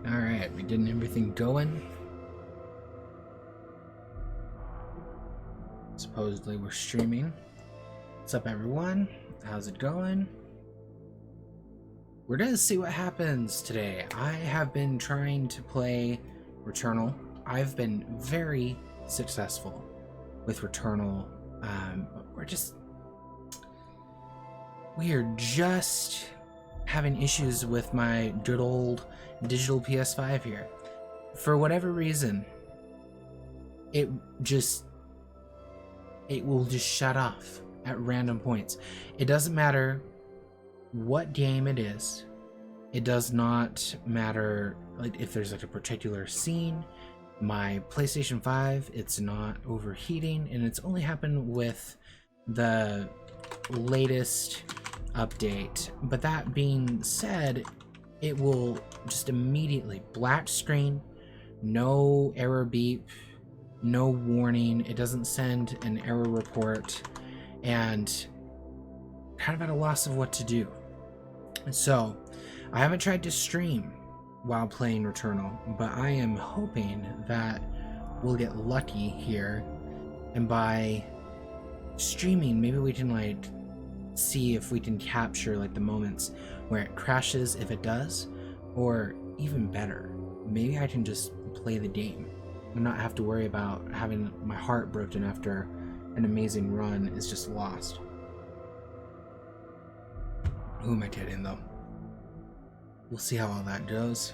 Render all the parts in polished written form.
Alright, we getting everything going. Supposedly we're streaming. What's up, everyone? How's it going? We're gonna see what happens today. I have been trying to play Returnal. I've been very successful with Returnal. We are just having issues with my good old digital PS5 here. For whatever reason, it will just shut off at random points. It doesn't matter what game it is. It does not matter like if there's like a particular scene. My PlayStation 5, it's not overheating, and it's only happened with the latest update. But that being said, it will just immediately black screen, no error beep, no warning. It doesn't send an error report, and kind of at a loss of what to do. So I haven't tried to stream while playing Returnal, but I am hoping that we'll get lucky here, and by streaming maybe we can like see if we can capture like the moments where it crashes, if it does, or even better, maybe I can just play the game and not have to worry about having my heart broken after an amazing run is just lost. Who am I kidding though? We'll see how all that goes.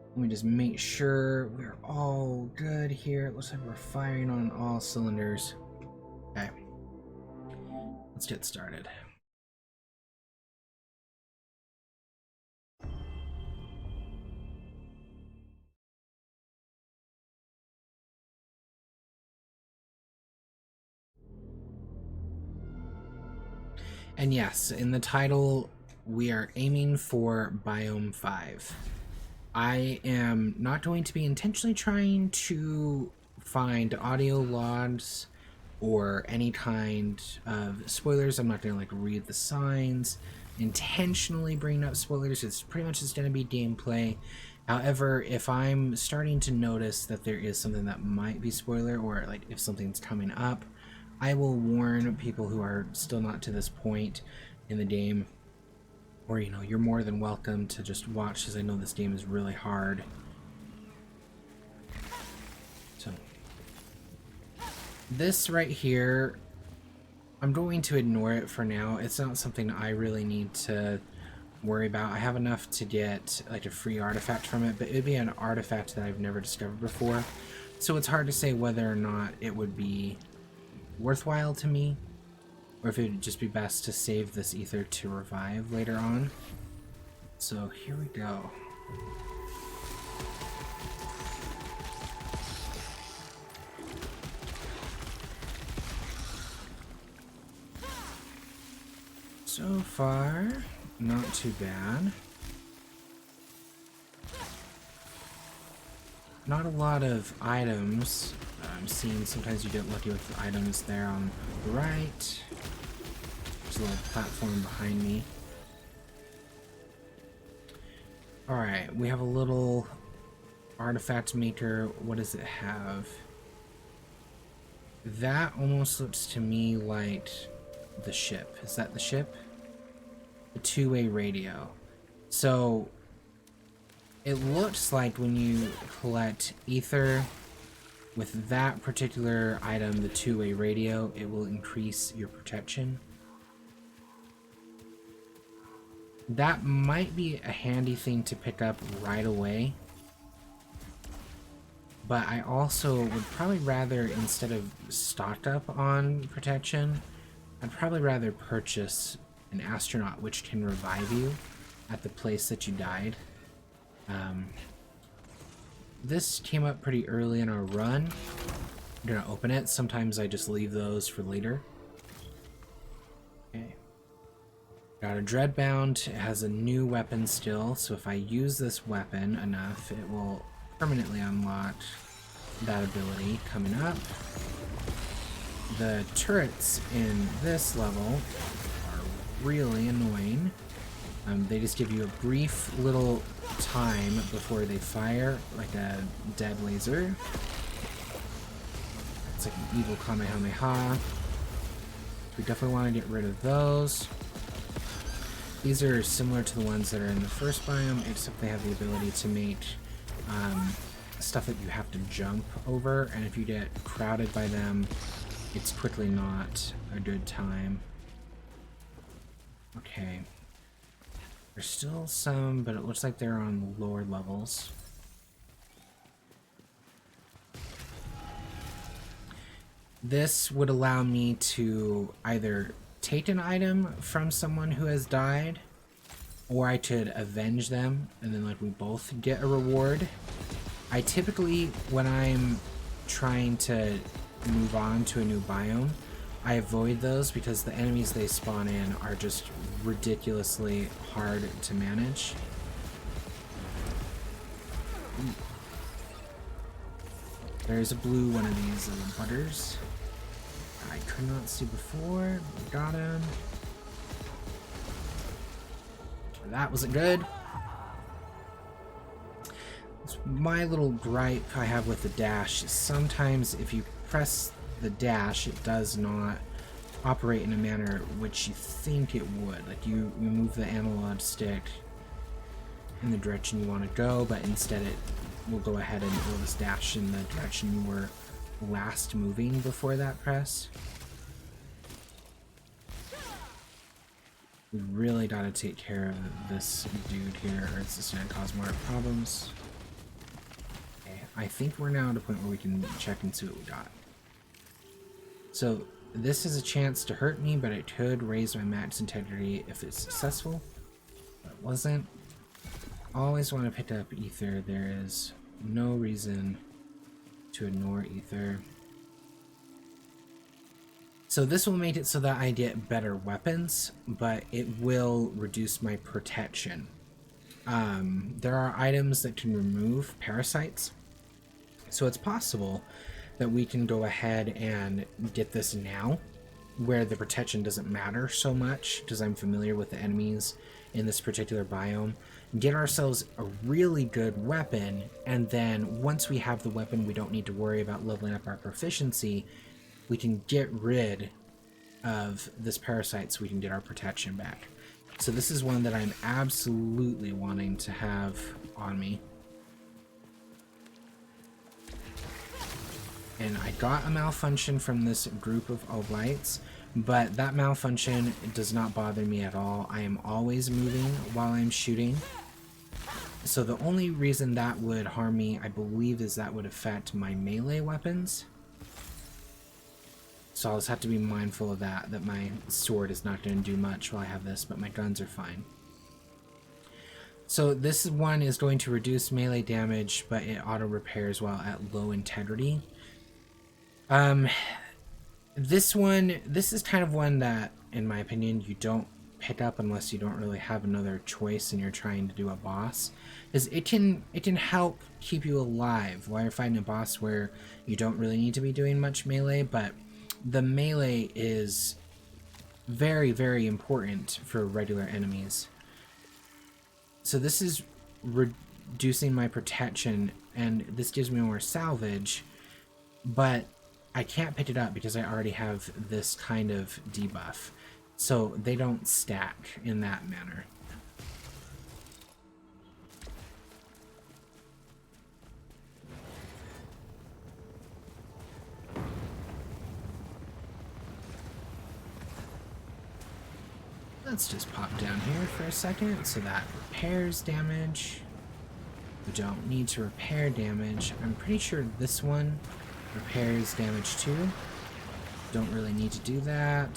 Let me just make sure we're all good here. It looks like we're firing on all cylinders. Okay. Let's get started. And yes, in the title, we are aiming for Biome 5. I am not going to be intentionally trying to find audio logs or any kind of spoilers. I'm not going to like read the signs, intentionally bring up spoilers. It's pretty much just going to be gameplay. However, if I'm starting to notice that there is something that might be spoiler, or like if something's coming up, I will warn people who are still not to this point in the game. Or, you know, you're more than welcome to just watch, because I know this game is really hard. So, this right here, I'm going to ignore it for now. It's not something I really need to worry about. I have enough to get like a free artifact from it, but it'd be an artifact that I've never discovered before. So it's hard to say whether or not it would be worthwhile to me, or if it would just be best to save this ether to revive later on. So here we go. So far, not too bad. Not a lot of items. I'm seeing sometimes you get lucky with the items there on the right. There's a little platform behind me. Alright, we have a little artifact maker. What does it have? That almost looks to me like the ship. Is that the ship? The two-way radio. So it looks like when you collect ether with that particular item, the two-way radio, it will increase your protection. That might be a handy thing to pick up right away. But I also would probably rather, instead of stock up on protection, I'd probably rather purchase an astronaut, which can revive you at the place that you died. This came up pretty early in our run. I'm gonna open it. Sometimes I just leave those for later. Okay. Got a Dreadbound. It has a new weapon still, so if I use this weapon enough, it will permanently unlock that ability coming up. The turrets in this level are really annoying. They just give you a brief little time before they fire, like a dead laser. It's like an evil Kamehameha. We definitely want to get rid of those. These are similar to the ones that are in the first biome, except they have the ability to make stuff that you have to jump over, and if you get crowded by them, it's quickly not a good time. Okay. There's still some, but it looks like they're on lower levels. This would allow me to either take an item from someone who has died, or I could avenge them, and then like we both get a reward. I typically, when I'm trying to move on to a new biome, I avoid those because the enemies they spawn in are just ridiculously hard to manage. There's a blue one of these butters. I could not see before. Got him. That wasn't good. My little gripe I have with the dash is sometimes if you press the dash, it does not operate in a manner which you think it would. Like you move the analog stick in the direction you want to go, but instead it will go ahead and it will just dash in the direction you were last moving before that press. We really gotta take care of this dude here, or it's just gonna cause more problems. Okay, I think we're now at a point where we can check and see what we got. So this is a chance to hurt me, but it could raise my max integrity if it's successful. But it wasn't. Always want to pick up ether. There is no reason to ignore ether. So this will make it so that I get better weapons, but it will reduce my protection. There are items that can remove parasites, so it's possible that we can go ahead and get this now, where the protection doesn't matter so much, because I'm familiar with the enemies in this particular biome. Get ourselves a really good weapon, and then once we have the weapon, we don't need to worry about leveling up our proficiency. We can get rid of this parasite so we can get our protection back. So this is one that I'm absolutely wanting to have on me. And I got a malfunction from this group of oblites, but that malfunction does not bother me at all. I am always moving while I'm shooting. So the only reason that would harm me, I believe, is that would affect my melee weapons. So I'll just have to be mindful of that my sword is not going to do much while I have this, but my guns are fine. So this one is going to reduce melee damage, but it auto repairs while at low integrity. This is kind of one that, in my opinion, you don't pick up unless you don't really have another choice and you're trying to do a boss. Is it can help keep you alive while you're fighting a boss where you don't really need to be doing much melee, but the melee is very, very important for regular enemies. So this is reducing my protection, and this gives me more salvage, but I can't pick it up because I already have this kind of debuff. So they don't stack in that manner. Let's just pop down here for a second so that repairs damage. We don't need to repair damage. I'm pretty sure this one repairs damage too. Don't really need to do that.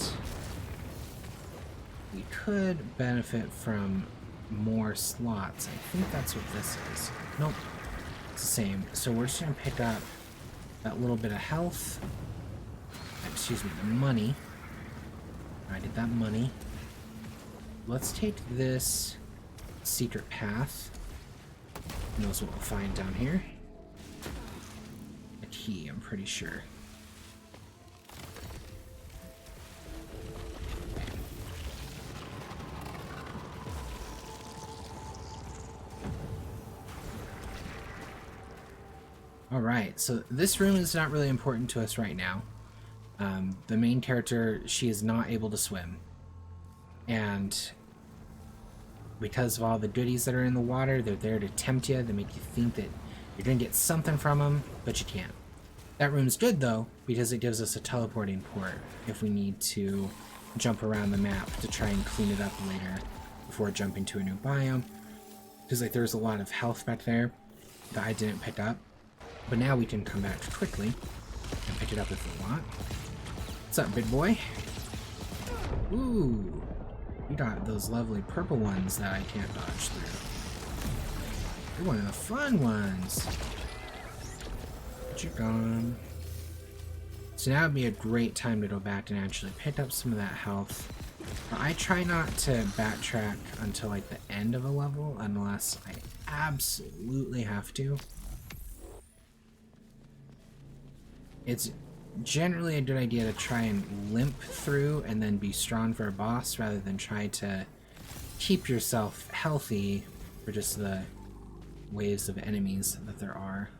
We could benefit from more slots. I think that's what this is. Nope. It's the same. So we're just going to pick up that little bit of health. Excuse me, the money. I did that money. Let's take this secret path. Who knows what we'll find down here? A key, I'm pretty sure. Alright, so this room is not really important to us right now. The main character, she is not able to swim. And because of all the goodies that are in the water, they're there to tempt you, to make you think that you're going to get something from them, but you can't. That room's good, though, because it gives us a teleporting port if we need to jump around the map to try and clean it up later before jumping to a new biome. Because like there's a lot of health back there that I didn't pick up. But now we can come back quickly and pick it up if we want. What's up, big boy? Ooh, you got those lovely purple ones that I can't dodge through. You're one of the fun ones. But you're gone. So now would be a great time to go back and actually pick up some of that health. But I try not to backtrack until like the end of a level unless I absolutely have to. It's generally a good idea to try and limp through and then be strong for a boss rather than try to keep yourself healthy for just the waves of enemies that there are.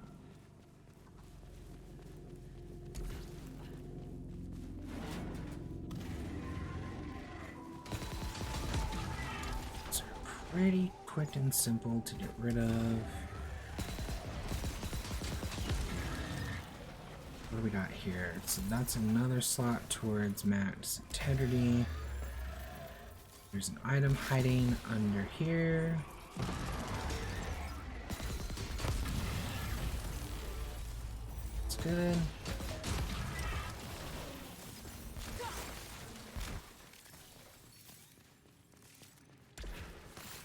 These are pretty quick and simple to get rid of. What do we got here? So that's another slot towards max integrity. There's an item hiding under here. That's good.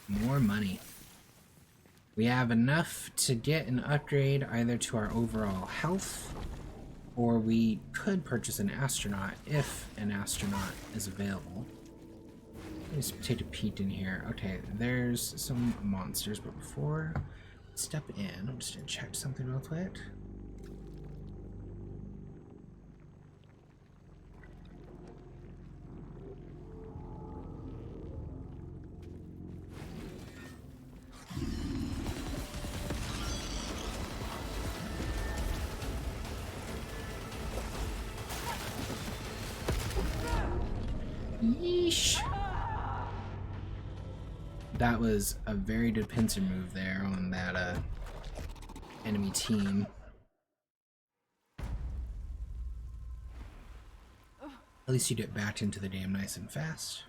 More money. We have enough to get an upgrade either to our overall health, or we could purchase an astronaut if an astronaut is available. Let's take a peek in here. Okay, there's some monsters, but before we step in, I'm just gonna check something real quick. Yeesh. That was a very good pincer move there on that enemy team. At least you get back into the game nice and fast.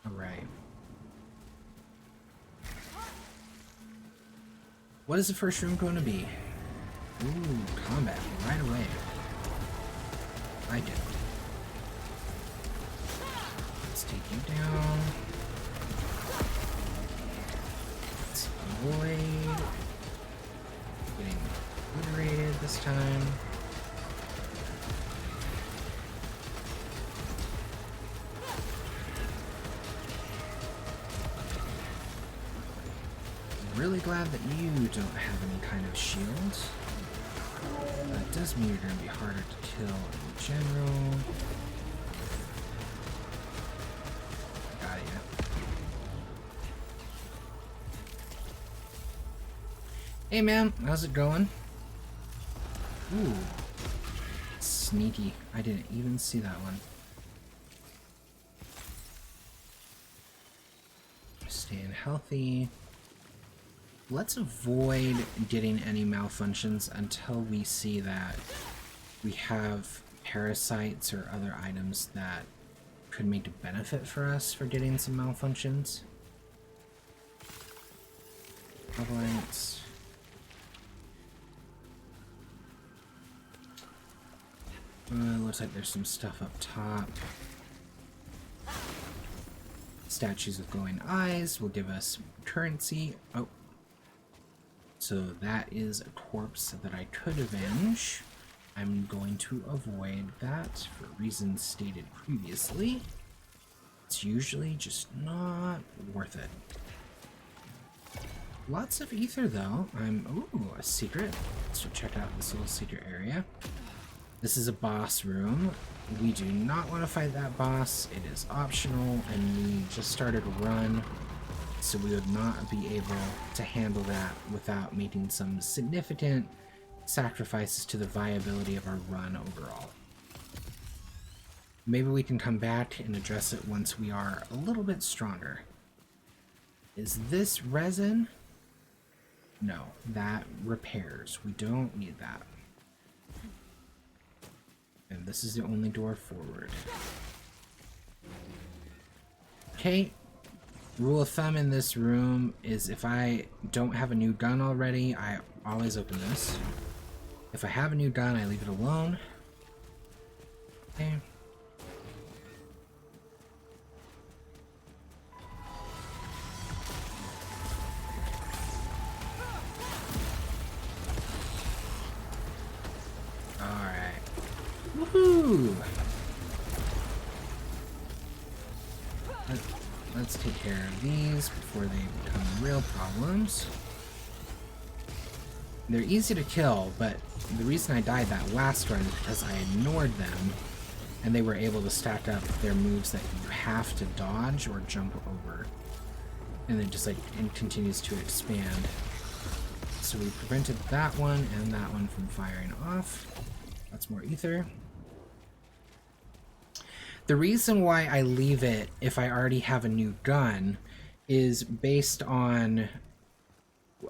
Alright. What is the first room going to be? Ooh, combat right away. I like it. Let's take you down. Let's avoid getting obliterated this time. Really glad that you don't have any kind of shield. That does mean you're going to be harder to kill in general. Got ya. Hey man, how's it going? Ooh. Sneaky. I didn't even see that one. Staying healthy. Let's avoid getting any malfunctions until we see that we have parasites or other items that could make a benefit for us for getting some malfunctions. Avalanche. Looks like there's some stuff up top. Statues with glowing eyes will give us currency. Oh. So that is a corpse that I could avenge. I'm going to avoid that for reasons stated previously. It's usually just not worth it. Lots of ether, though. Ooh, a secret. Let's check out this little secret area. This is a boss room. We do not want to fight that boss. It is optional, and we just started a run, so we would not be able to handle that without making some significant sacrifices to the viability of our run overall. Maybe we can come back and address it once we are a little bit stronger. Is this resin? No, that repairs. We don't need that. And this is the only door forward. Okay. Rule of thumb in this room is if I don't have a new gun already, I always open this. If I have a new gun, I leave it alone. Okay. Woohoo! Let's take care of these before they become real problems. They're easy to kill, but the reason I died that last run is because I ignored them, and they were able to stack up their moves that you have to dodge or jump over. And it just like it continues to expand. So we prevented that one and that one from firing off. That's more ether. The reason why I leave it if I already have a new gun is based on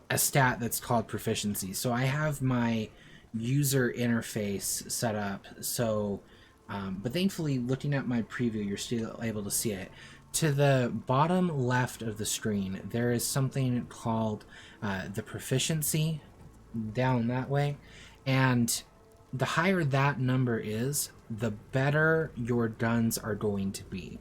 a stat that's called proficiency. So I have my user interface set up, so but thankfully looking at my preview you're still able to see it. To the bottom left of the screen there is something called the proficiency down that way, and the higher that number is, the better your guns are going to be.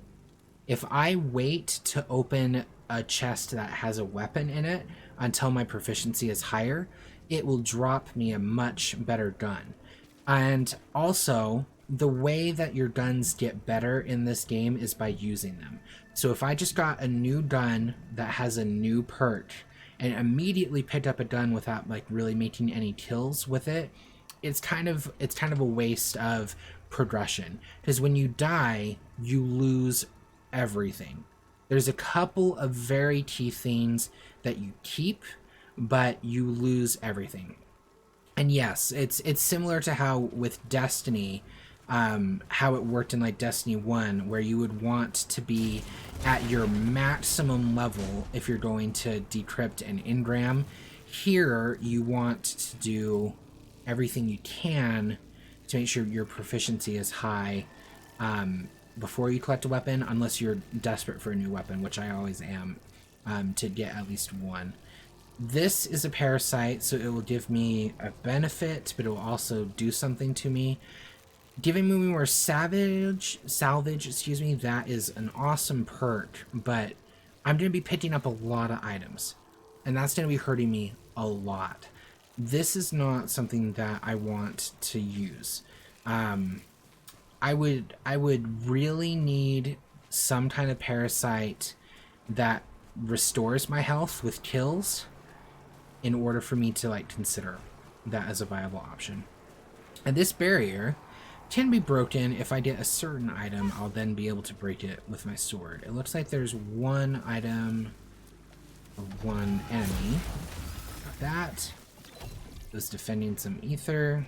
If I wait to open a chest that has a weapon in it until my proficiency is higher, it will drop me a much better gun. And also, the way that your guns get better in this game is by using them. So if I just got a new gun that has a new perk and immediately picked up a gun without like really making any kills with it, it's kind of a waste of progression, because when you die you lose everything. There's a couple of very key things that you keep, but you lose everything. And yes, it's similar to how with Destiny, how it worked in like Destiny 1, where you would want to be at your maximum level if you're going to decrypt an engram. Here you want to do everything you can to make sure your proficiency is high before you collect a weapon, unless you're desperate for a new weapon, which I always am, to get at least one. This is a parasite, so it will give me a benefit, but it will also do something to me. Giving me more salvage, excuse me, that is an awesome perk, but I'm going to be picking up a lot of items, and that's going to be hurting me a lot. This is not something that I want to use. I would really need some kind of parasite that restores my health with kills in order for me to like consider that as a viable option. And this barrier can be broken. If I get a certain item, I'll then be able to break it with my sword. It looks like there's one item of one enemy. Got that. Was defending some ether.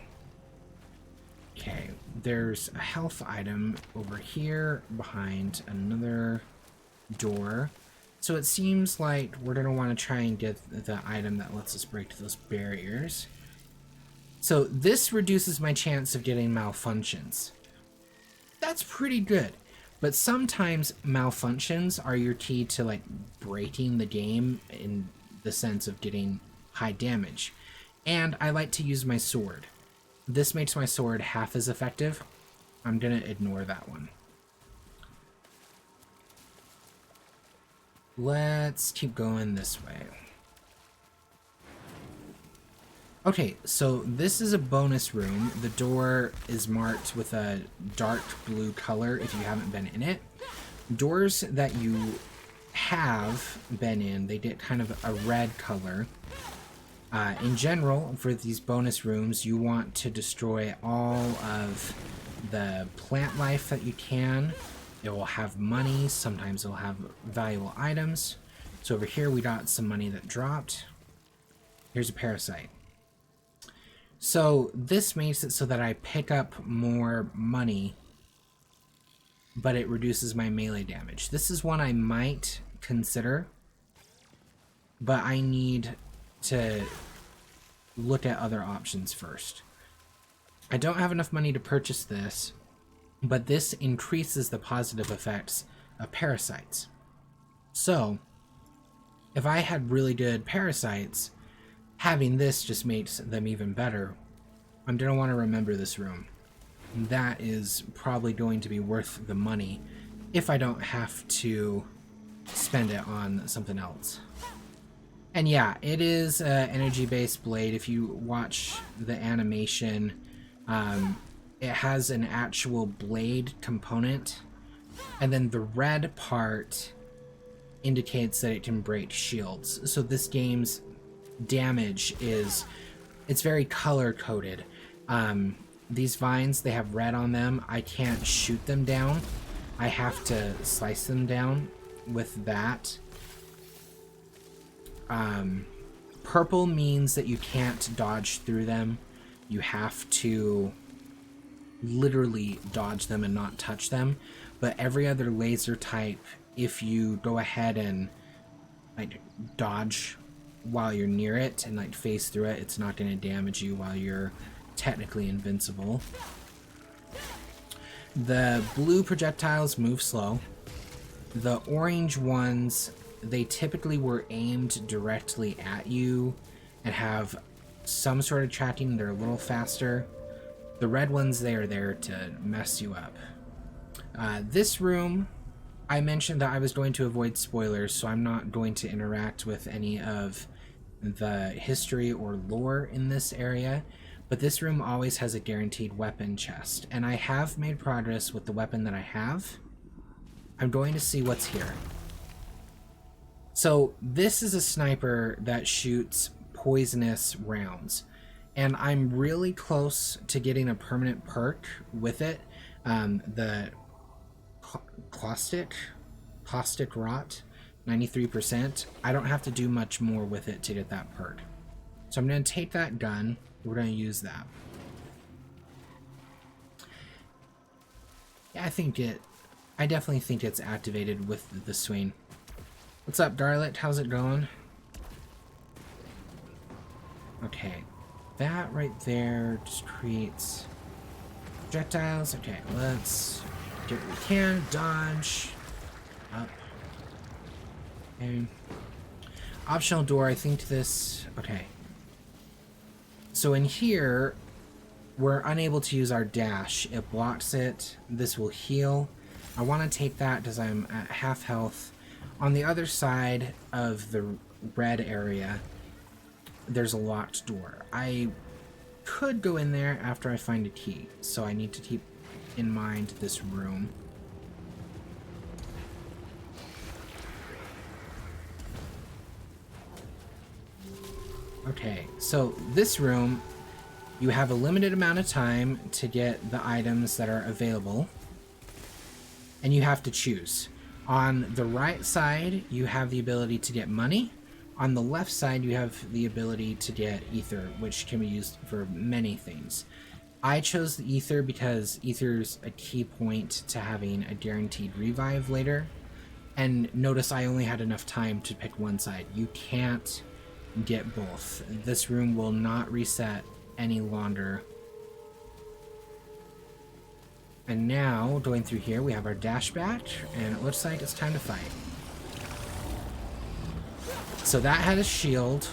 Okay, there's a health item over here behind another door. So it seems like we're going to want to try and get the item that lets us break those barriers. So this reduces my chance of getting malfunctions. That's pretty good. But sometimes malfunctions are your key to like breaking the game in the sense of getting high damage. And I like to use my sword. This makes my sword half as effective. I'm going to ignore that one. Let's keep going this way. Okay, so this is a bonus room. The door is marked with a dark blue color if you haven't been in it. Doors that you have been in, they get kind of a red color. In general, for these bonus rooms, you want to destroy all of the plant life that you can. It will have money, sometimes it will have valuable items. So over here we got some money that dropped. Here's a parasite. So this makes it so that I pick up more money, but it reduces my melee damage. This is one I might consider, but I need to look at other options first. I don't have enough money to purchase this, but this increases the positive effects of parasites. So, if I had really good parasites, having this just makes them even better. I'm going to want to remember this room. That is probably going to be worth the money if I don't have to spend it on something else. And yeah, it is an energy-based blade. If you watch the animation, it has an actual blade component, and then the red part indicates that it can break shields. So this game's damage is, it's very color-coded. These vines, they have red on them. I can't shoot them down. I have to slice them down with that. Purple means that you can't dodge through them. You have to literally dodge them and not touch them. But every other laser type, if you go ahead and like dodge while you're near it and like phase through it, it's not going to damage you while you're technically invincible. The blue projectiles move slow. The orange ones, they typically were aimed directly at you and have some sort of tracking. They're a little faster. The red ones, they are there to mess you up. This room, I mentioned that I was going to avoid spoilers, so I'm not going to interact with any of the history or lore in this area, but this room always has a guaranteed weapon chest, and I have made progress with the weapon that I have. I'm going to see what's here. So this is a sniper that shoots poisonous rounds, and I'm really close to getting a permanent perk with it. The caustic rot, 93%. I don't have to do much more with it to get that perk. So I'm going to take that gun. We're going to use that. Yeah, I definitely think it's activated with the swing. What's up, Darlet? How's it going? Okay, that right there just creates projectiles. Okay, let's get what we can. Dodge. Up. Okay. Optional door, I think this... Okay. So in here, we're unable to use our dash. It blocks it. This will heal. I want to take that because I'm at half health. On the other side of the red area, there's a locked door. I could go in there after I find a key, so I need to keep in mind this room. Okay, so this room, you have a limited amount of time to get the items that are available, and you have to choose. On the right side, you have the ability to get money. On the left side, you have the ability to get ether, which can be used for many things. I chose the ether because ether's a key point to having a guaranteed revive later. And notice I only had enough time to pick one side. You can't get both. This room will not reset any longer. And now, going through here, we have our dash back, and it looks like it's time to fight. So that had a shield.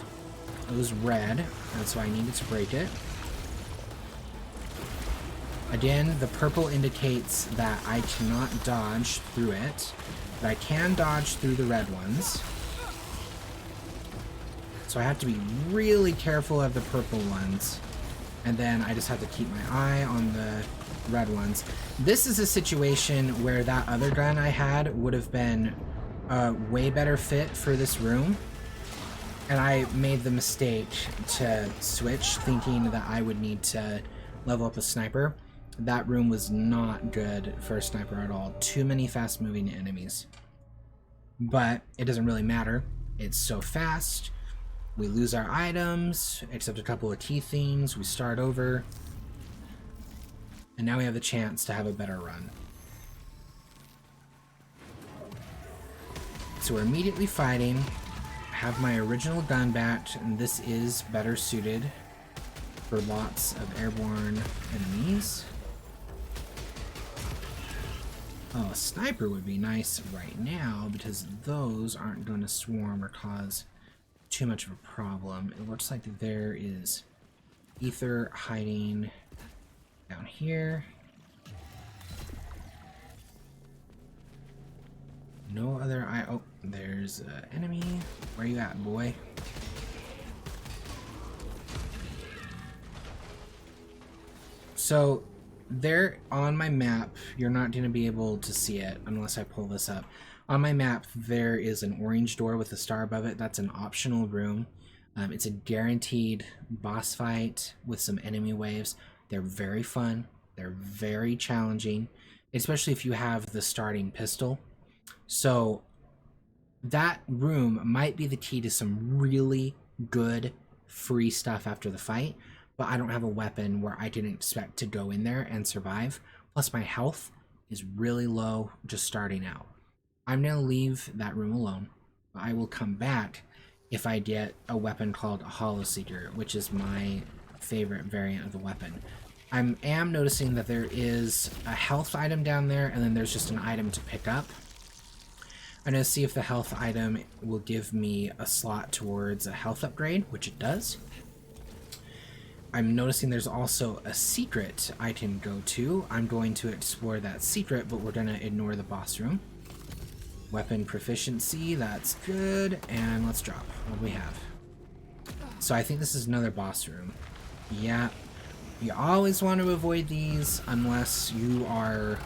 It was red, that's why I needed to break it. Again, the purple indicates that I cannot dodge through it, but I can dodge through the red ones. So I have to be really careful of the purple ones. And then I just have to keep my eye on the red ones. This is a situation where that other gun I had would have been a way better fit for this room. And I made the mistake to switch, thinking that I would need to level up a sniper. That room was not good for a sniper at all. Too many fast-moving enemies. But it doesn't really matter. It's so fast. We lose our items, except a couple of key things. We start over. And now we have the chance to have a better run. So we're immediately fighting. Have my original gun back, and this is better suited for lots of airborne enemies. Oh, a sniper would be nice right now because those aren't going to swarm or cause too much of a problem. It looks like there is ether hiding down here. No other oh, there's an enemy. Where you at, boy? So there on my map, you're not going to be able to see it unless I pull this up. On my map, there is an orange door with a star above it. That's an optional room. It's a guaranteed boss fight with some enemy waves. They're very fun. They're very challenging, especially if you have the starting pistol. So that room might be the key to some really good free stuff after the fight, but I don't have a weapon where I can expect to go in there and survive. Plus my health is really low just starting out. I'm going to leave that room alone, but I will come back if I get a weapon called a Hollow Seeker, which is my favorite variant of the weapon. I am noticing that there is a health item down there, and then there's just an item to pick up. I'm going to see if the health item will give me a slot towards a health upgrade, which it does. I'm noticing there's also a secret I can go to. I'm going to explore that secret, but we're going to ignore the boss room. Weapon proficiency, that's good. And let's drop. What do we have? So I think this is another boss room. Yeah. You always want to avoid these unless you are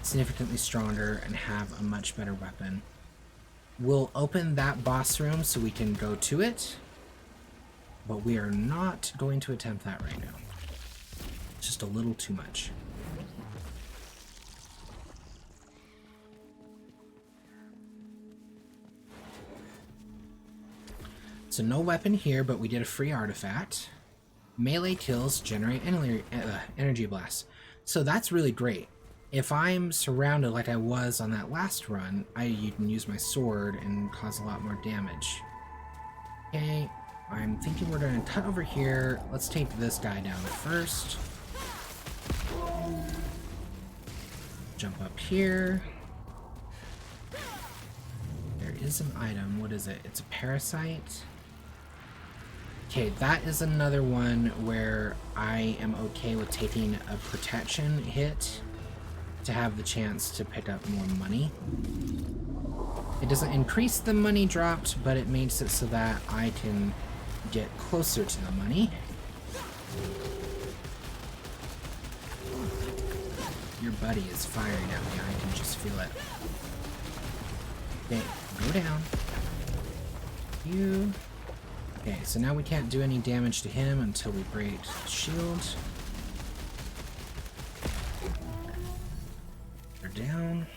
significantly stronger and have a much better weapon. We'll open that boss room so we can go to it, but we are not going to attempt that right now. It's just a little too much. So no weapon here, but we did a free artifact. Melee kills generate energy blasts. So that's really great. If I'm surrounded like I was on that last run, you can use my sword and cause a lot more damage. Okay, I'm thinking we're going to cut over here. Let's take this guy down first. Jump up here. There is an item. What is it? It's a parasite. Okay, that is another one where I am okay with taking a protection hit to have the chance to pick up more money. It doesn't increase the money dropped, but it makes it so that I can get closer to the money. Your buddy is firing at me, I can just feel it. Okay, go down. You. Okay, so now we can't do any damage to him until we break the shield. They're down.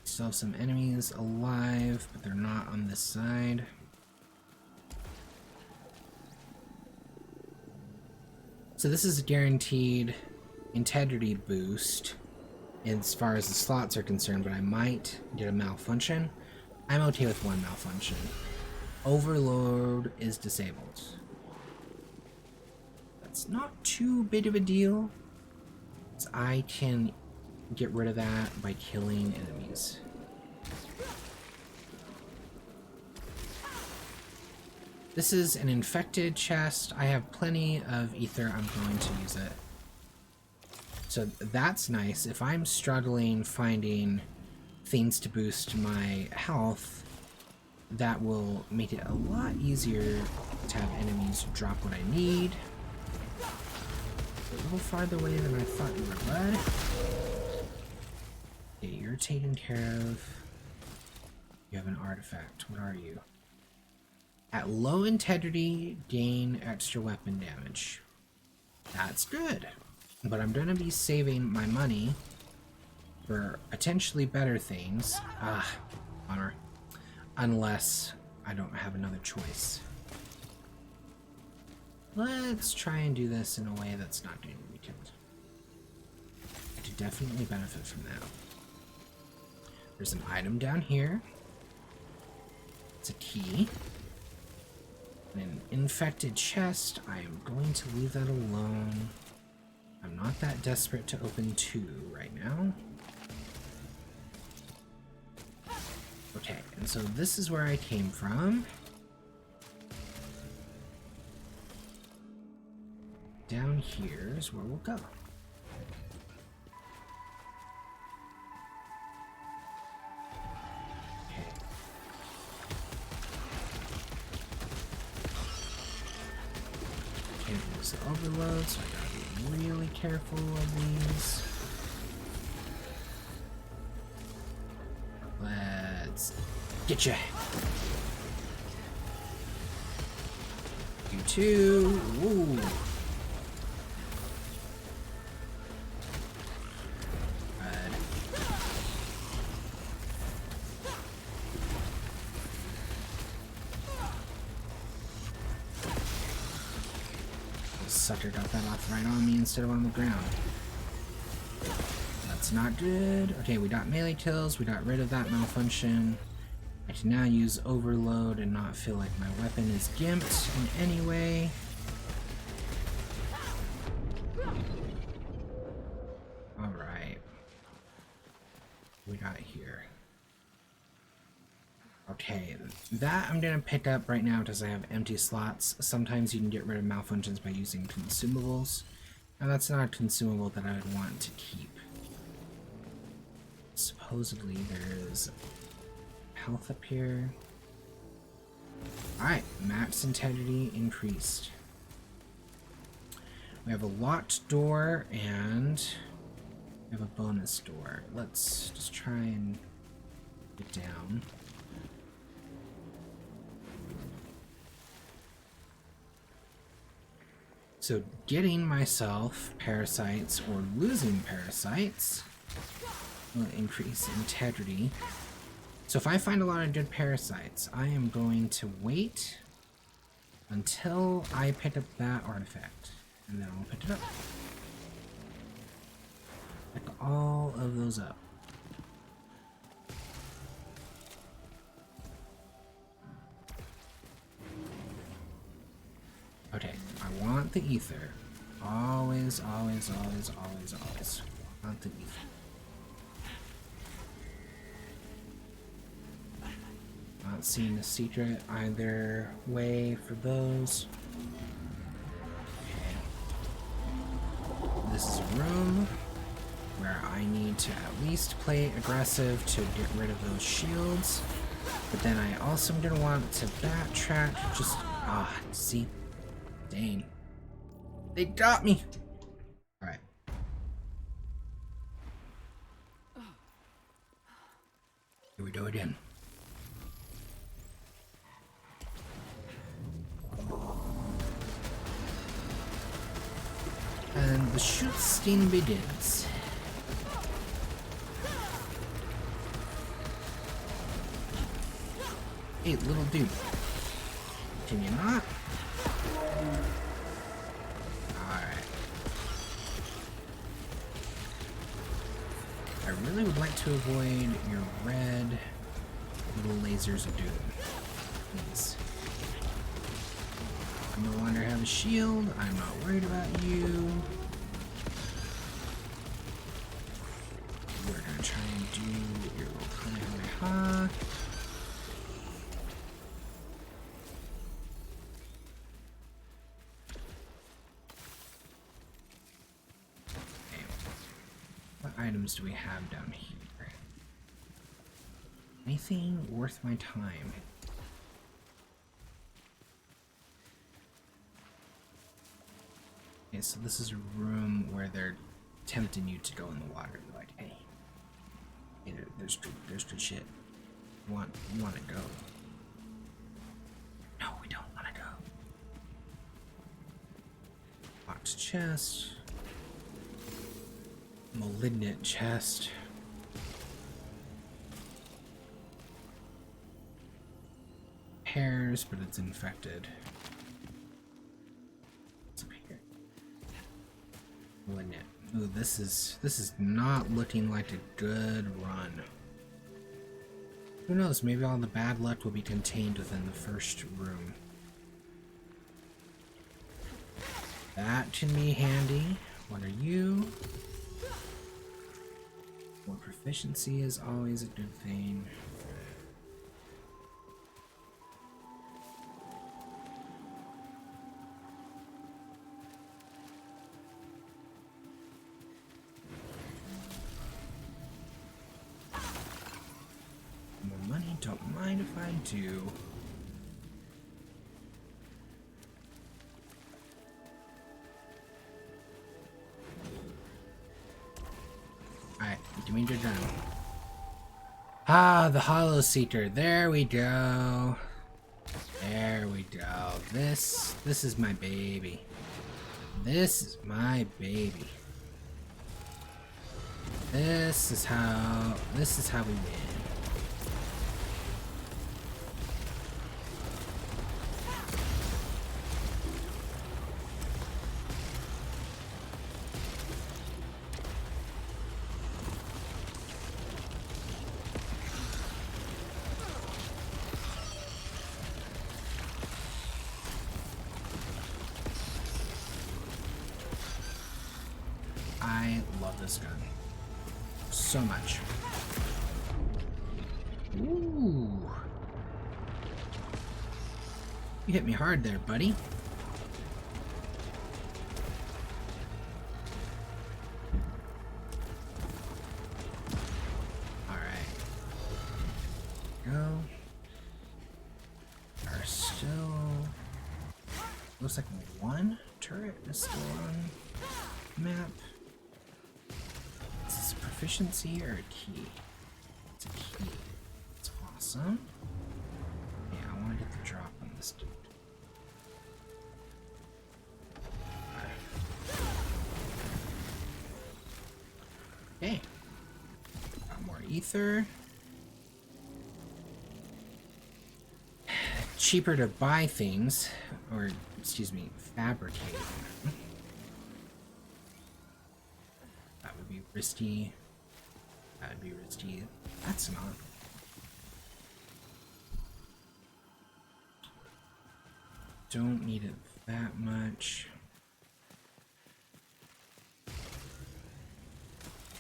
Still have some enemies alive, but they're not on this side. So this is a guaranteed integrity boost as far as the slots are concerned, but I might get a malfunction. I'm okay with one malfunction. Overload is disabled. That's not too big of a deal, so I can get rid of that by killing enemies. This is an infected chest. I have plenty of ether. I'm going to use it. So that's nice. If I'm struggling finding things to boost my health, that will make it a lot easier to have enemies drop what I need. A little farther away than I thought you were, bud. Okay, you're taken care of. You have an artifact. What are you? At low integrity, gain extra weapon damage. That's good. But I'm gonna be saving my money for potentially better things. Ah, bummer. Unless I don't have another choice. Let's try and do this in a way that's not getting me killed. I could definitely benefit from that. There's an item down here. It's a key. An infected chest. I am going to leave that alone. I'm not that desperate to open 2 right now. Okay, and so this is where I came from. Down here is where we'll go. Okay. Can't use the overload, so I gotta be really careful of these. Let's get you. You too. Ooh. Sucker got that off right on me instead of on the ground. That's not good. Okay, we got melee kills. We got rid of that malfunction. I can now use overload and not feel like my weapon is gimped in any way. Alright. We got here. Okay, that I'm gonna pick up right now because I have empty slots. Sometimes you can get rid of malfunctions by using consumables. Now that's not a consumable that I would want to keep. Supposedly there's health up here. Alright, max integrity increased. We have a locked door and we have a bonus door. Let's just try and get down. So getting myself parasites or losing parasites will increase integrity. So if I find a lot of good parasites, I am going to wait until I pick up that artifact, and then I'll pick it up. Pick all of those up. Okay, I want the ether. Always, always, always, always, always want the ether. Not seeing a secret either way for those. Okay. This is a room where I need to at least play aggressive to get rid of those shields. But then I also am going to want to backtrack. Just, see? Dang. They got me! Alright. Here we go again. And the shooting begins. Hey, little dude. Can you not? Alright. I really would like to avoid your red little lasers of doom. Please. I no longer have a shield. I'm not worried about you. We're gonna try and do your little Kamehameha. Okay. What items do we have down here? Anything worth my time? Okay, so this is a room where they're tempting you to go in the water. They're like, hey, Hey, there's good shit. We want to go. No, we don't want to go. Locked chest. Malignant chest. Hairs, but it's infected. What's up here? Malignant. Ooh, this is not looking like a good run. Who knows, maybe all the bad luck will be contained within the first room. That can be handy. What are you? More proficiency is always a good thing. More money, don't mind if I do. Alright, give me your gun. Ah, the Hollow Seeker. There we go. There we go. This is my baby. This is my baby. This is how we win. I love this gun so much. Ooh. You hit me hard there, buddy. Alright. Go. Are still... Looks like one turret is still on map. Is this a proficiency or a key? It's a key. It's awesome. Yeah, I want to get the drop on this dude. Okay. Got more ether. Cheaper to buy things, or excuse me, fabricate. That would be risky. That would be risky. That's not. Don't need it that much.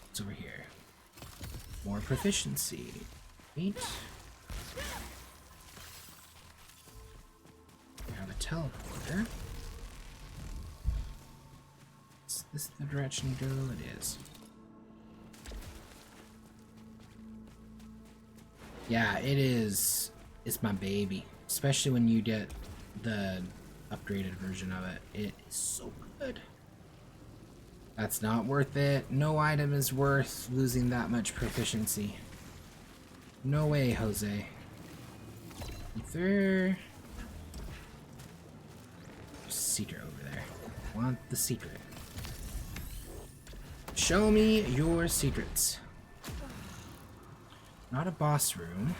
What's over here? More proficiency. 8. We have a teleporter. Is this the direction to go? It is. Yeah, it is. It's my baby. Especially when you get the upgraded version of it. It is so good. That's not worth it. No item is worth losing that much proficiency. No way, Jose. Ether. Secret over there. Want the secret. Show me your secrets. Not a boss room.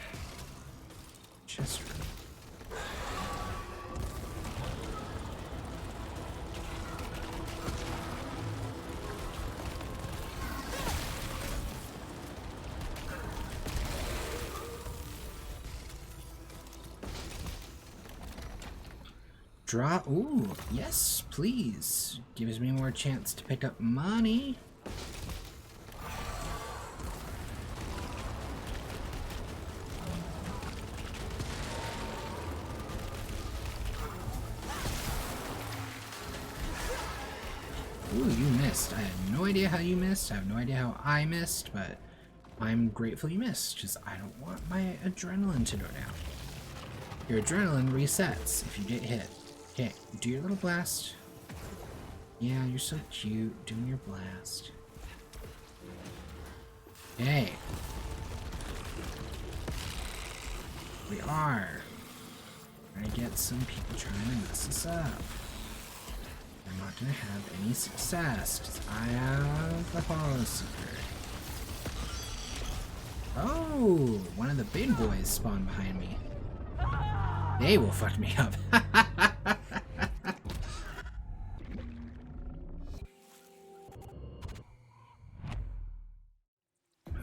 Chest room. Draw. Ooh, yes, please. Gives me more chance to pick up money. Ooh, you missed. I have no idea how you missed. I have no idea how I missed, but I'm grateful you missed, because I don't want my adrenaline to go down. Your adrenaline resets if you get hit. Okay, do your little blast. Yeah, you're so cute doing your blast. Okay. We are. Trying to get some people trying to mess us up. I'm not gonna have any success because I have the hollow secret. Oh, one of the big boys spawned behind me. They will fuck me up.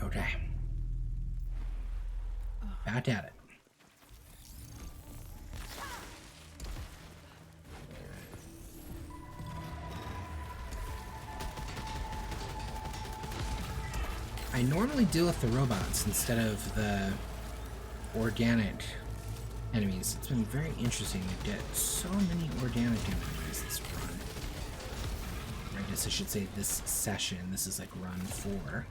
Okay. Back at it. I normally deal with the robots instead of the organic enemies. It's been very interesting to get so many organic enemies this run. I guess I should say this session. This is like run 4.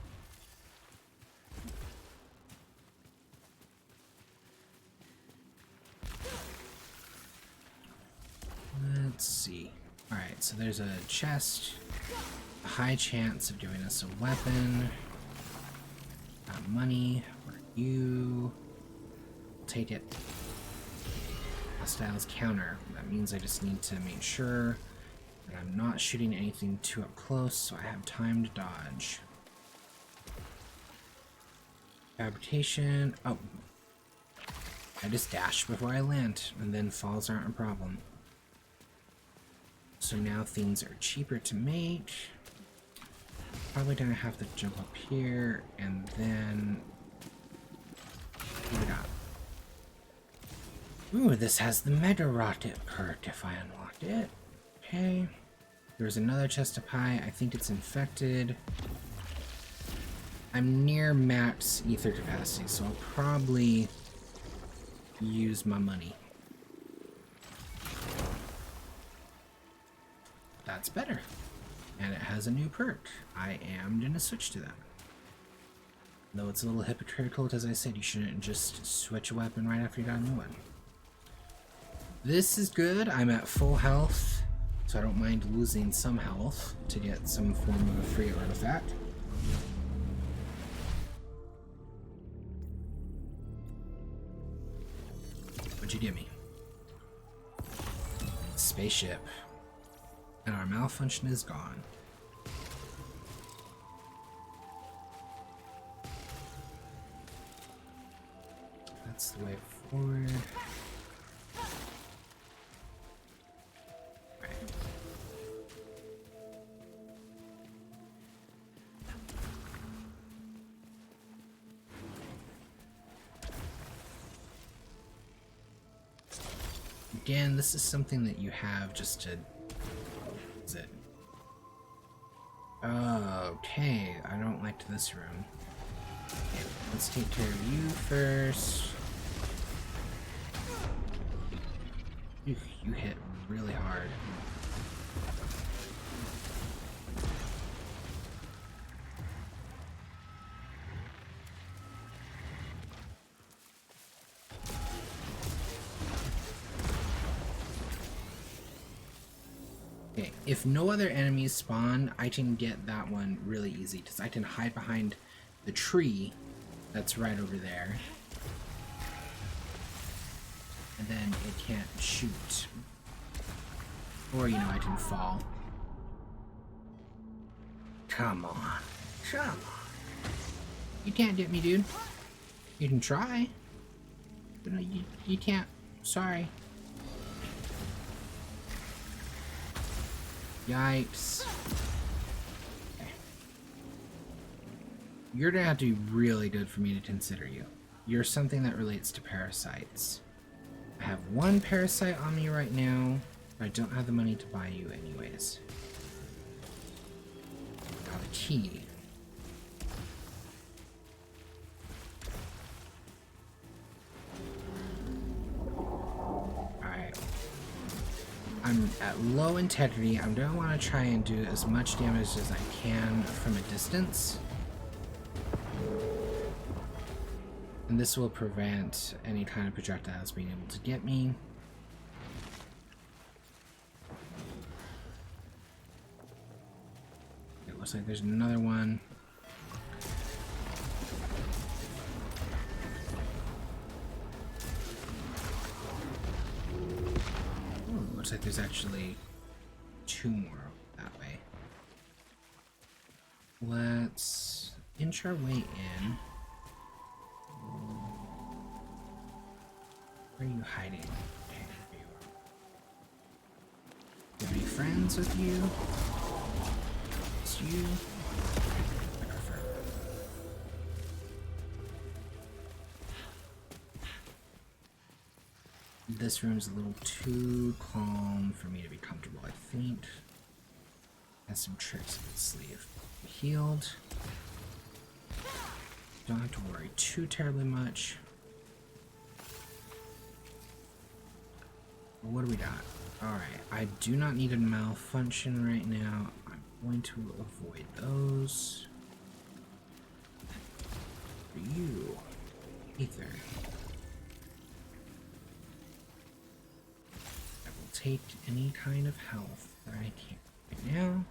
Let's see. Alright, so there's a chest. A high chance of giving us a weapon. Got money. Where are you? Take it. Hostiles counter. That means I just need to make sure that I'm not shooting anything too up close so I have time to dodge. Fabrication. Oh. I just dash before I land, and then falls aren't a problem. So now things are cheaper to make. Probably gonna have to jump up here, and then... What do we got? Ooh, this has the Mega Rocket perk if I unlocked it. Okay. There's another chest up high. I think it's infected. I'm near max ether capacity, so I'll probably use my money. That's better. And it has a new perk. I am gonna switch to that. Though it's a little hypocritical, as I said, you shouldn't just switch a weapon right after you got a new one. This is good. I'm at full health, so I don't mind losing some health to get some form of a free artifact. What'd you give me? Spaceship. And our malfunction is gone. That's the way forward. Right. Again, this is something that you have just to... Is it? Okay, I don't like this room. Okay, let's take care of you first. You hit really hard. Okay, if no other enemies spawn, I can get that one really easy because I can hide behind the tree that's right over there. And then it can't shoot. Or, you know, I can fall. Come on. Come on. You can't get me, dude. You can try. But no, you can't. Sorry. Yikes. Okay. You're gonna have to be really good for me to consider you. You're something that relates to parasites. I have one parasite on me right now, but I don't have the money to buy you anyways. Got a key. Alright. I'm at low integrity. I'm gonna want to try and do as much damage as I can from a distance. And this will prevent any kind of projectiles being able to get me. It looks like there's another one. there's actually 2 more that way. Let's inch our way in. Where are you hiding? Okay, there you are. Do you have any friends with you? It's you. This room's a little too calm for me to be comfortable, I think. Has some tricks up its sleeve. Healed. Don't have to worry too terribly much. What do we got? Alright, I do not need a malfunction right now. I'm going to avoid those. For you, Ether. I will take any kind of health that I can right now.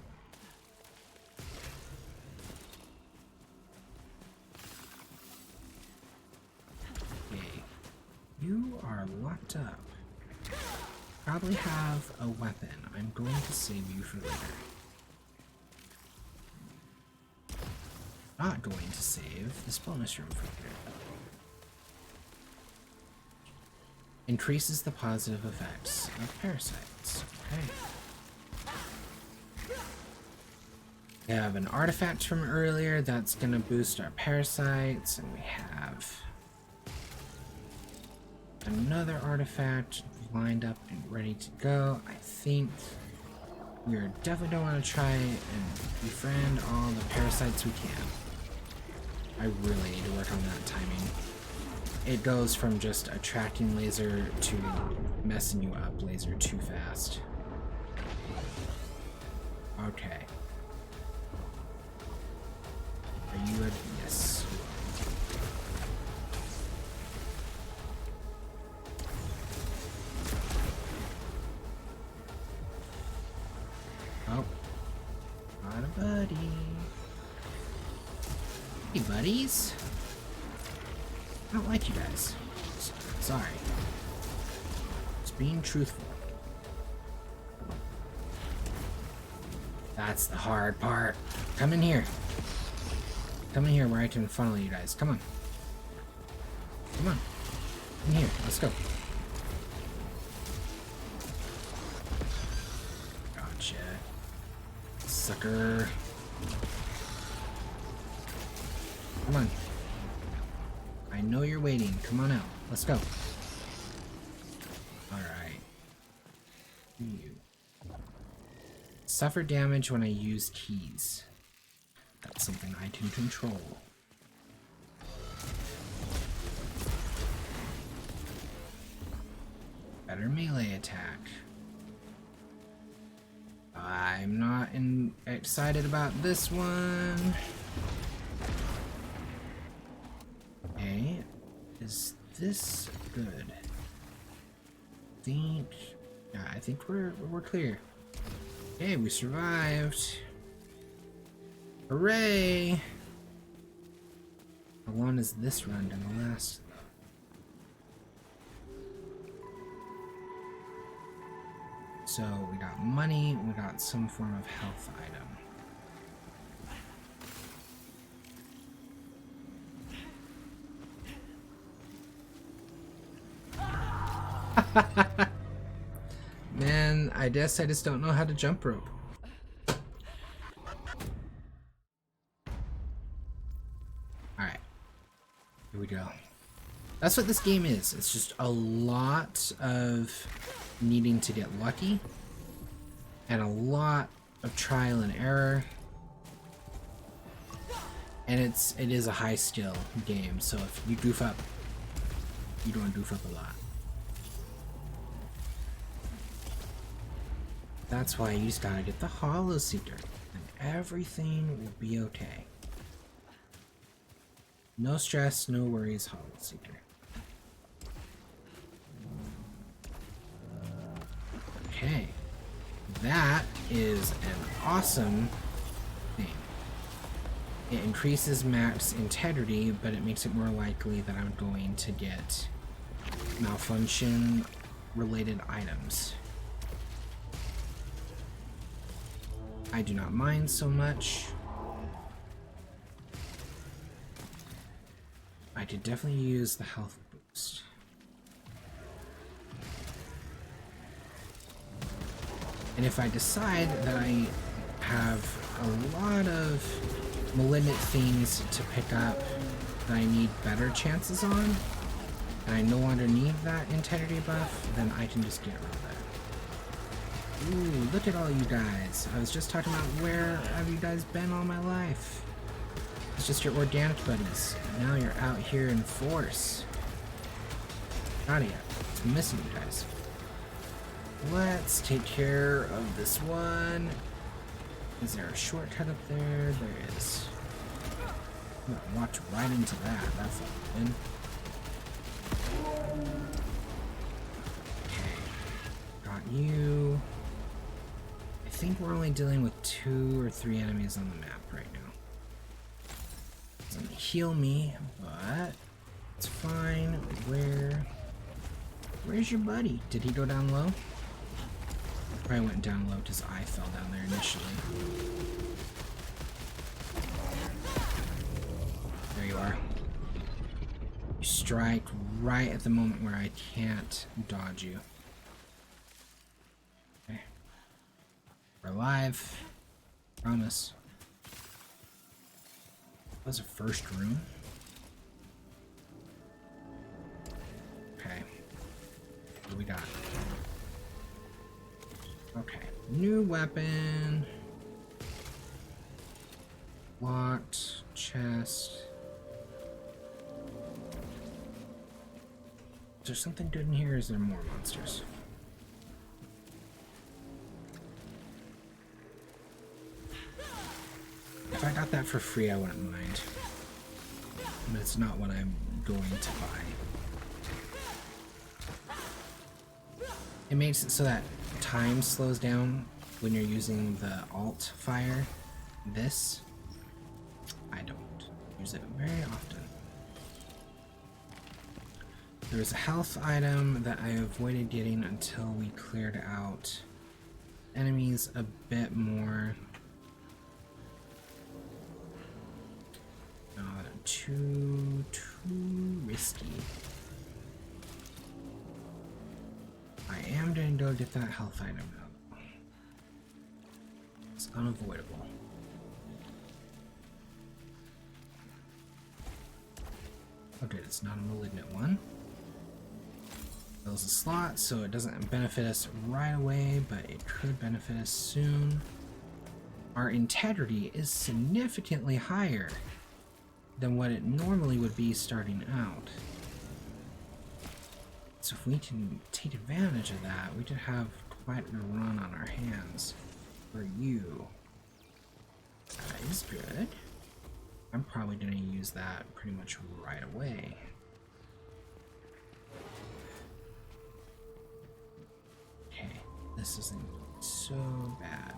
Okay, you are locked up. Probably have a weapon. I'm going to save you for later. Not going to save this bonus room for later. Increases the positive effects of parasites. Okay. We have an artifact from earlier that's going to boost our parasites, and we have another artifact lined up and ready to go. I think we're definitely don't want to try and befriend all the parasites we can. I really need to work on that timing. It goes from just attracting laser to messing you up laser too fast. Okay. Are you a... Yes. Oh. Not a buddy. Hey, buddies. I don't like you guys. Sorry. Just being truthful. That's the hard part. Come in here. Come in here where I can funnel you guys. Come on. Come on. In here. Let's go. Gotcha. Sucker. Come on. I know you're waiting. Come on out. Let's go. Alright. You. Suffer damage when I use keys. That's something I can control. Better melee attack. I'm not excited about this one. Okay, is this good? I think we're clear. Okay, we survived. Hooray! How long is this run gonna last, though? So we got money, we got some form of health item. Man, I guess I just don't know how to jump rope. Alright. Here we go. That's what this game is. It's just a lot of needing to get lucky and a lot of trial and error. And it is a high skill game, so if you goof up, you're going to goof up a lot. That's why you just gotta get the Hollow Seeker, and everything will be okay. No stress, no worries, Hollow Seeker. Okay, that is an awesome thing. It increases max integrity, but it makes it more likely that I'm going to get malfunction related items. I do not mind so much. I could definitely use the health boost. And if I decide that I have a lot of malignant things to pick up that I need better chances on, and I no longer need that integrity buff, then I can just get rid of that. Ooh, look at all you guys. I was just talking about where have you guys been all my life? It's just your organic buddies. Now you're out here in force. Out of here. It's missing you guys. Let's take care of this one. Is there a shortcut up there? There is. I'm gonna watch right into that. That's a win. Okay. Got you. I think we're only dealing with 2 or 3 enemies on the map right now. Doesn't heal me, but it's fine. Where's your buddy? Did he go down low? Probably went down low because I fell down there initially. There you are. You strike right at the moment where I can't dodge you. Okay. We're alive. Promise. That was a first room. Okay. What do we got? Okay. New weapon. Locked. Chest. Is there something good in here, or is there more monsters? If I got that for free, I wouldn't mind. But it's not what I'm going to buy. It makes it so that time slows down when you're using the alt fire. This, I don't use it very often. There was a health item that I avoided getting until we cleared out enemies a bit more. Too risky. I am going to go get that health item out. It's unavoidable. Okay, it's not a malignant one. Fills a slot, so it doesn't benefit us right away, but it could benefit us soon. Our integrity is significantly higher than what it normally would be starting out. So if we can take advantage of that, we could have quite a run on our hands for you. That is good. I'm probably going to use that pretty much right away. Okay, this isn't so bad.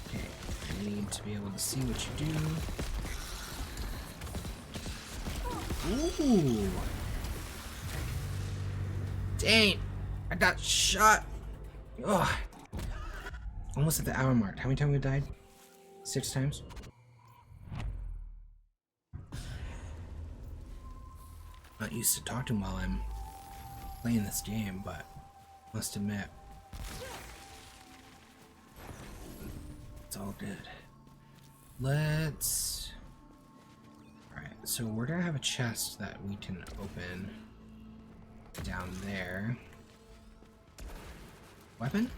Okay, I need to be able to see what you do. Ooh! Dang! I got shot! Ugh! Almost at the hour mark. How many times we died? 6 times? Not used to talking while I'm playing this game, but must admit, it's all good. Let's... Alright, so we're gonna have a chest that we can open down there. Weapon?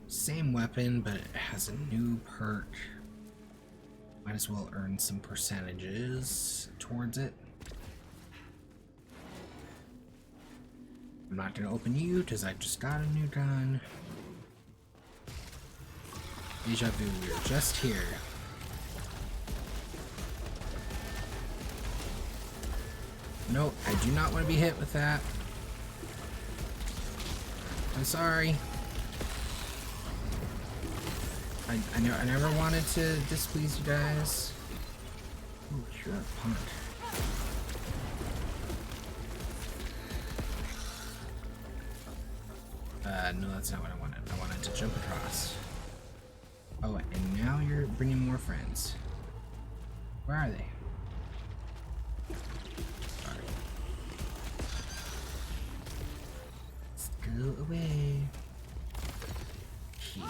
Same weapon, but it has a new perk. Might as well earn some percentages towards it. I'm not gonna open you because I just got a new gun. Deja vu, we were just here. Nope, I do not want to be hit with that. I'm sorry. I never wanted to displease you guys. Ooh, you're a punk. No, that's not what I wanted. I wanted to jump across. Oh, and now you're bringing more friends. Where are they? Sorry. Let's go away. Key.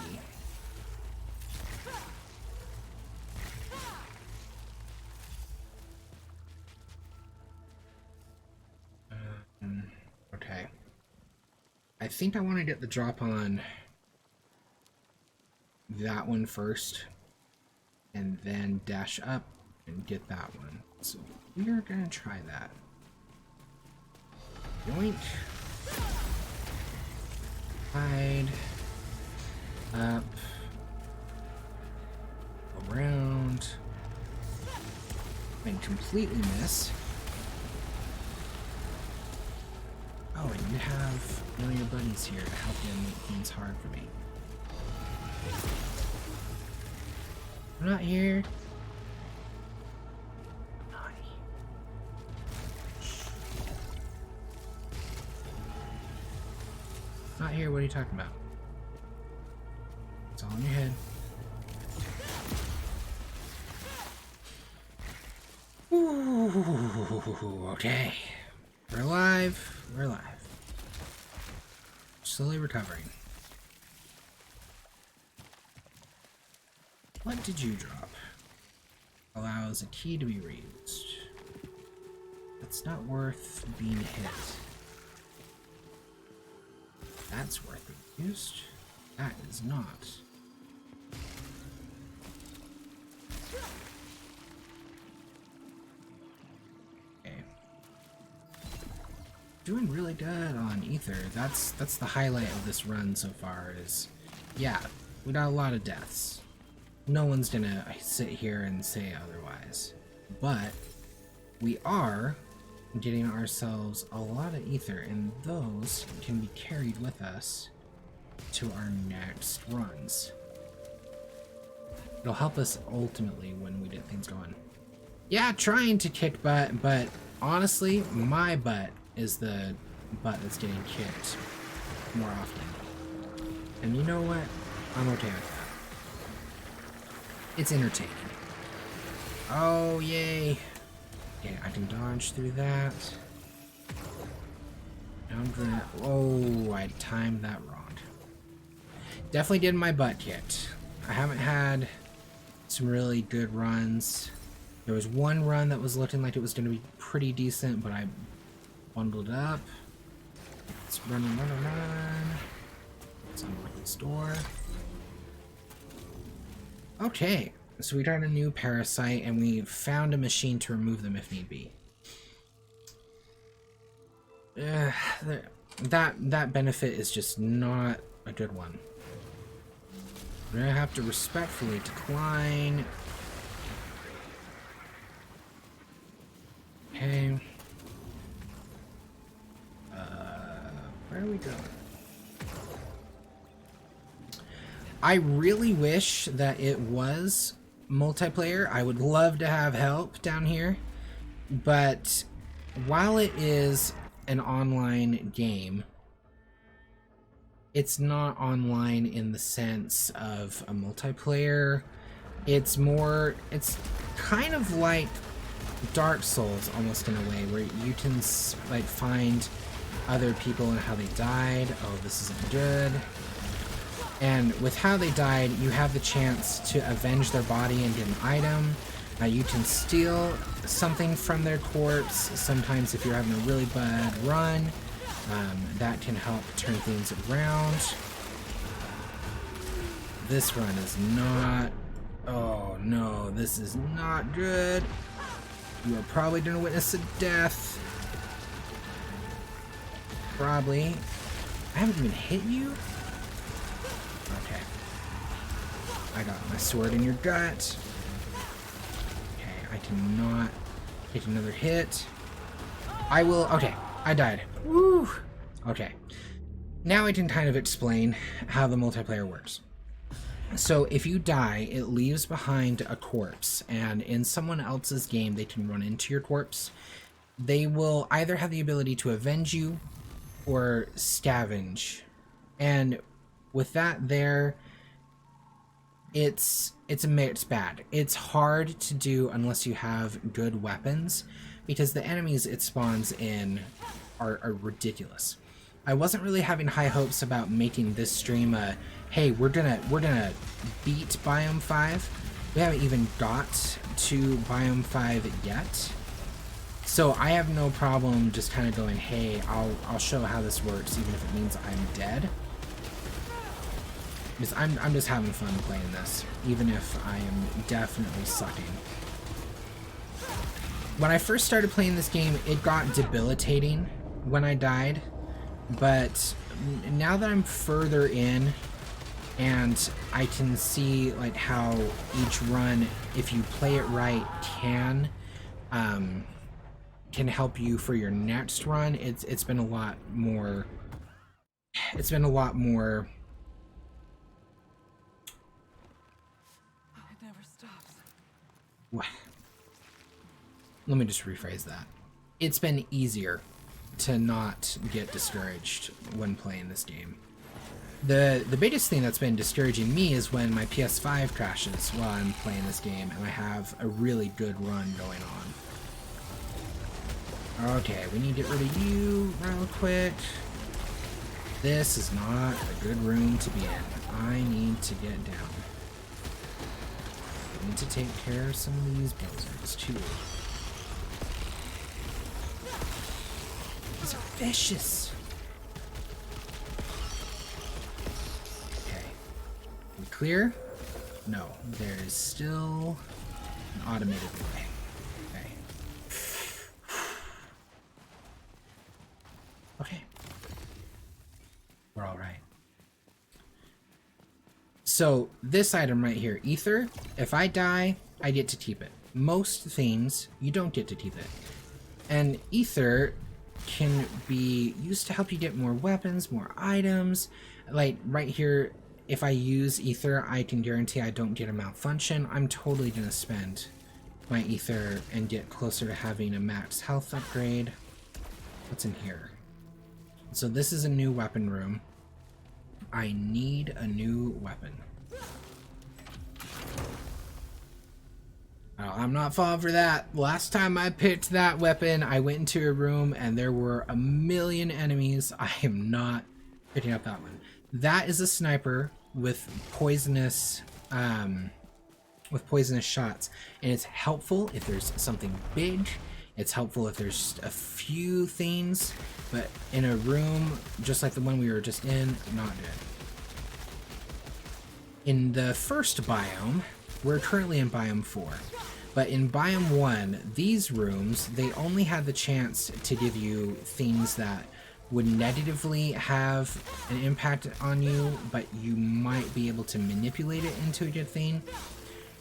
Okay. I think I want to get the drop on that one first, and then dash up and get that one. So we're gonna try that. Yoink. Hide. Up. Around. And completely miss. Oh, and you have one of your buddies here to help you make things hard for me. I'm not here. Naughty. Not here, what are you talking about? It's all in your head. Ooh, okay. We're alive. We're alive. Slowly recovering. What did you drop? Allows a key to be reused. That's not worth being hit. That's worth being used. That is not. Doing really good on Ether. That's the highlight of this run so far is, yeah, we got a lot of deaths. No one's gonna sit here and say otherwise. But we are getting ourselves a lot of Ether, and those can be carried with us to our next runs. It'll help us ultimately when we get things going. Yeah, trying to kick butt, but honestly, my butt is the butt that's getting kicked more often. And you know what? I'm okay with that. It's entertaining. Oh, yay. Okay, I can dodge through that. Now I'm gonna... Oh, I timed that wrong. Definitely getting my butt kicked. I haven't had some really good runs. There was one run that was looking like it was going to be pretty decent, but I bundled up. Let's run. Let's unlock this door. Okay, so we got a new parasite, and we found a machine to remove them if need be. That benefit is just not a good one. We're gonna have to respectfully decline. Okay. Where are we going? I really wish that it was multiplayer. I would love to have help down here. But while it is an online game, it's not online in the sense of a multiplayer. It's kind of like Dark Souls almost in a way, where you can like find other people and how they died. Oh, this isn't good. And with how they died, you have the chance to avenge their body and get an item. You can steal something from their corpse. Sometimes if you're having a really bad run, that can help turn things around. This run is not... Oh no, this is not good. You are probably going to witness a death. Probably. I haven't even hit you? Okay. I got my sword in your gut. Okay, I cannot hit another hit. I will... Okay, I died. Woo! Okay. Now I can kind of explain how the multiplayer works. So if you die, it leaves behind a corpse, and in someone else's game they can run into your corpse. They will either have the ability to avenge you or scavenge And with that there, it's a mixed bag. It's hard to do unless you have good weapons, because the enemies it spawns in are ridiculous. I wasn't really having high hopes about making this stream a, hey, we're gonna beat Biome 5. We haven't even got to Biome 5 yet. So I have no problem just kind of going, hey, I'll show how this works, even if it means I'm dead. Because I'm just having fun playing this, even if I am definitely sucking. When I first started playing this game, it got debilitating when I died, but now that I'm further in and I can see like how each run, if you play it right, can help you for your next run, it's been a lot more. It's been a lot more. It never stops. What? Let me just rephrase that. It's been easier to not get discouraged when playing this game. The biggest thing that's been discouraging me is when my PS5 crashes while I'm playing this game and I have a really good run going on. Okay, we need to get rid of you real quick. This is not a good room to be in. I need to get down. I need to take care of some of these buzzards too. These are vicious. Okay. We clear? No. There is still an automated way. Okay. Okay. We're alright. So, this item right here, Ether, if I die, I get to keep it. Most things, you don't get to keep it. And Ether can be used to help you get more weapons, more items. Like, right here, if I use Ether, I can guarantee I don't get a malfunction. I'm totally gonna spend my Ether and get closer to having a max health upgrade. What's in here? So this is a new weapon room. I need a new weapon. Oh, I'm not falling for that. Last time I picked that weapon, I went into a room and there were a million enemies. I am not picking up that one. That is a sniper with poisonous shots, and it's helpful if there's something big. It's helpful if there's a few things, but in a room just like the one we were just in, not good. In the first biome, we're currently in biome 4, but in biome 1, these rooms, they only had the chance to give you things that would negatively have an impact on you, but you might be able to manipulate it into a good thing.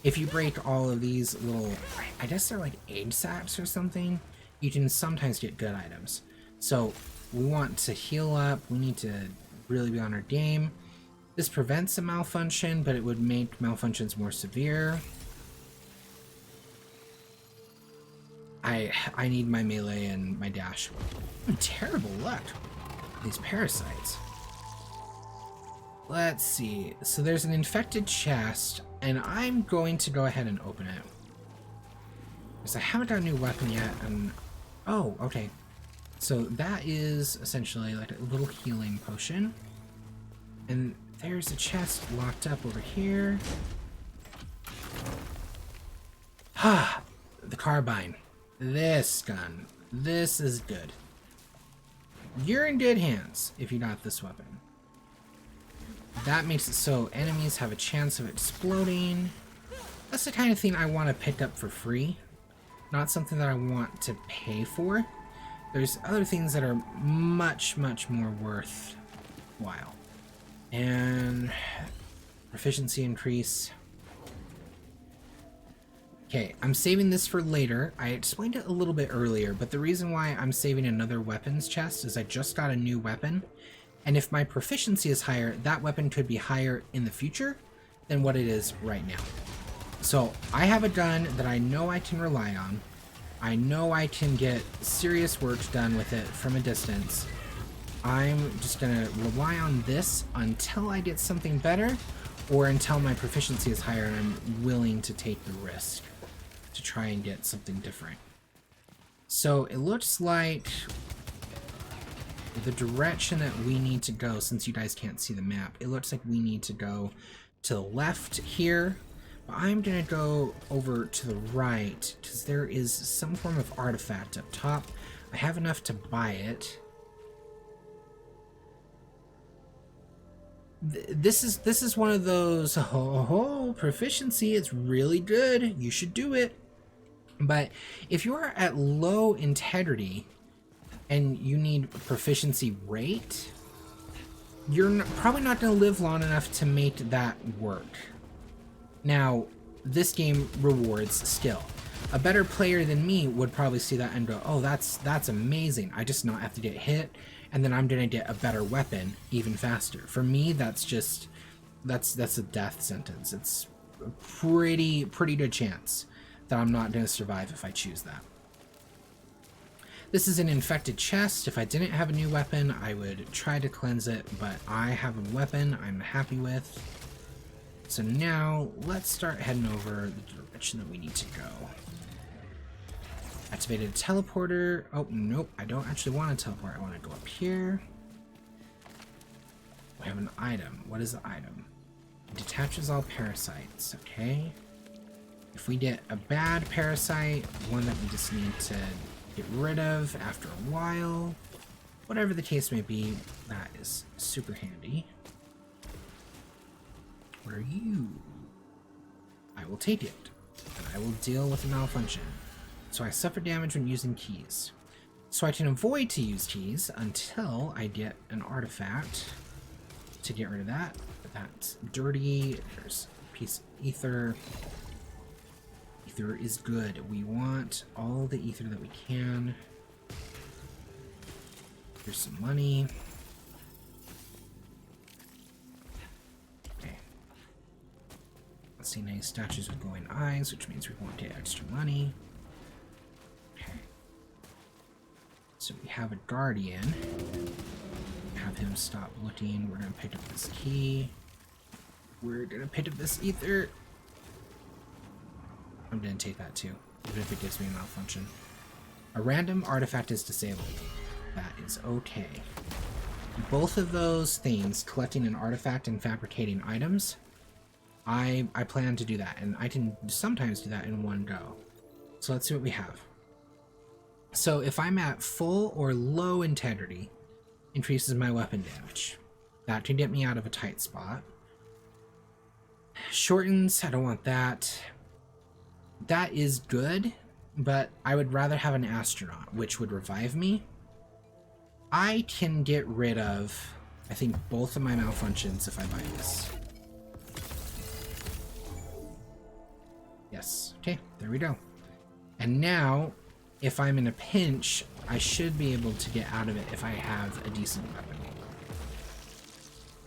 If you break all of these little, I guess they're like aid sacs or something, you can sometimes get good items. So we want to heal up, we need to really be on our game. This prevents a malfunction, but it would make malfunctions more severe. I need my melee and my dash. Terrible luck. These parasites. Let's see. So there's an infected chest, and I'm going to go ahead and open it. Because I haven't got a new weapon yet, and... Oh, okay. So that is essentially like a little healing potion. And there's a chest locked up over here. Ah! The carbine. This gun. This is good. You're in good hands if you got this weapon. That makes it so enemies have a chance of exploding. That's the kind of thing I want to pick up for free. Not something that I want to pay for. There's other things that are much, much more worthwhile. And proficiency increase. Okay, I'm saving this for later. I explained it a little bit earlier, but the reason why I'm saving another weapons chest is I just got a new weapon. And if my proficiency is higher, that weapon could be higher in the future than what it is right now. So I have a gun that I know I can rely on. I know I can get serious work done with it from a distance. I'm just gonna rely on this until I get something better, or until my proficiency is higher and I'm willing to take the risk to try and get something different. So it looks like the direction that we need to go, since you guys can't see the map, it looks like we need to go to the left here. But I'm gonna go over to the right because there is some form of artifact up top. I have enough to buy it. This is one of those, oh, proficiency, it's really good, you should do it. But if you are at low integrity and you need proficiency rate, you're probably not going to live long enough to make that work. Now, this game rewards skill. A better player than me would probably see that and go, oh, that's amazing, I just not have to get hit, and then I'm gonna get a better weapon even faster. For me, that's a death sentence. It's a pretty good chance that I'm not gonna survive if I choose that. This is an infected chest. If I didn't have a new weapon, I would try to cleanse it, but I have a weapon I'm happy with. So now, let's start heading over the direction that we need to go. Activated teleporter. Oh, nope, I don't actually want to teleport. I want to go up here. We have an item. What is the item? It detaches all parasites, okay. If we get a bad parasite, one that we just need to get rid of after a while, whatever the case may be, that is super handy. What are you? I will take it, and I will deal with the malfunction. So I suffer damage when using keys. So I can avoid to use keys until I get an artifact to get rid of that. But that's dirty. There's a piece of ether. Ether is good. We want all the ether that we can. Here's some money. Okay. Let's see, any statues with glowing eyes, which means we won't get extra money. So we have a guardian. Have him stop looking. We're gonna pick up this key. We're gonna pick up this ether. I'm gonna take that too, even if it gives me a malfunction. A random artifact is disabled. That is okay. Both of those things, collecting an artifact and fabricating items, I plan to do that, and I can sometimes do that in one go. So let's see what we have. So if I'm at full or low integrity, increases my weapon damage. That can get me out of a tight spot. Shortens, I don't want that. That is good, but I would rather have an astronaut, which would revive me. I can get rid of, I think, both of my malfunctions if I buy this. Yes, okay, there we go. And now, if I'm in a pinch, I should be able to get out of it if I have a decent weapon.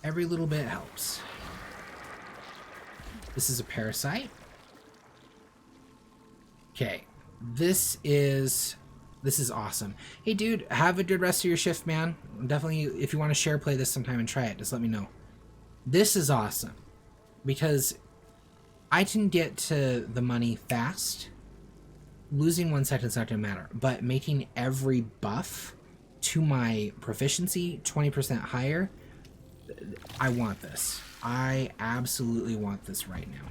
Every little bit helps. This is a parasite. Okay, this is awesome. Hey dude, have a good rest of your shift, man. Definitely, if you want to share play this sometime and try it, just let me know. This is awesome because I can get to the money fast. Losing 1 second is not going to matter, but making every buff to my proficiency 20% higher, I want this. I absolutely want this right now.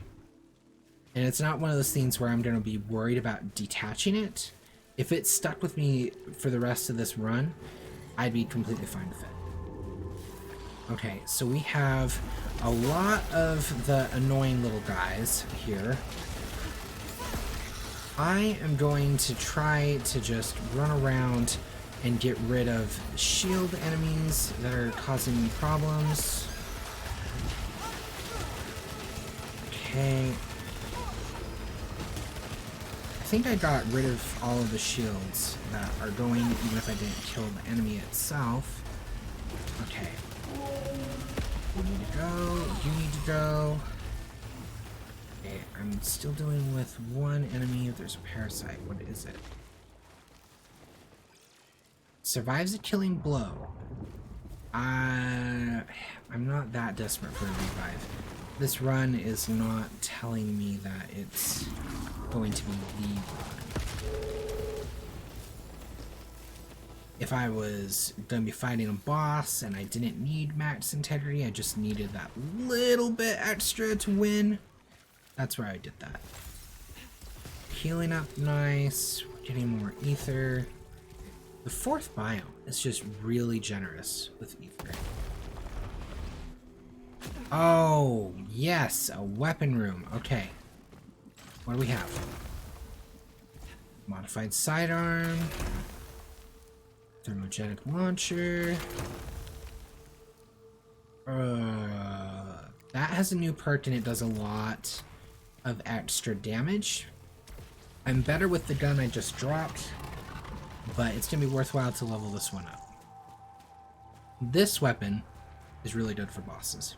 And it's not one of those things where I'm going to be worried about detaching it. If it stuck with me for the rest of this run, I'd be completely fine with it. Okay, so we have a lot of the annoying little guys here. I am going to try to just run around and get rid of shield enemies that are causing me problems. Okay. I think I got rid of all of the shields that are going, even if I didn't kill the enemy itself. Okay. You need to go. You need to go. Okay, I'm still dealing with one enemy. There's a parasite. What is it? Survives a killing blow. I'm not that desperate for a revive. This run is not telling me that it's going to be the run. If I was going to be fighting a boss and I didn't need max integrity, I just needed that little bit extra to win, that's where I did that. Healing up nice, we're getting more ether. The fourth biome is just really generous with ether. Oh, yes, a weapon room. Okay. What do we have? Modified sidearm. Thermogenic launcher. That has a new perk and it does a lot of extra damage. I'm better with the gun I just dropped, but it's gonna be worthwhile to level this one up. This weapon is really good for bosses.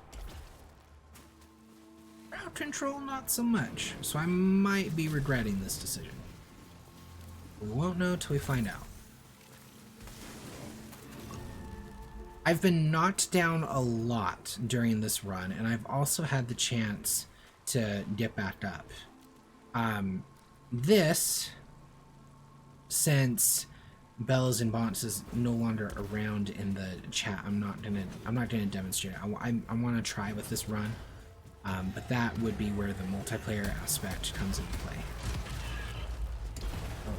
Crowd control, not so much, so I might be regretting this decision. We won't know till we find out. I've been knocked down a lot during this run, and I've also had the chance to get back up. Since Bellas and Bonts is no longer around in the chat, I'm not gonna demonstrate it. I want to try with this run, but that would be where the multiplayer aspect comes into play. Oh,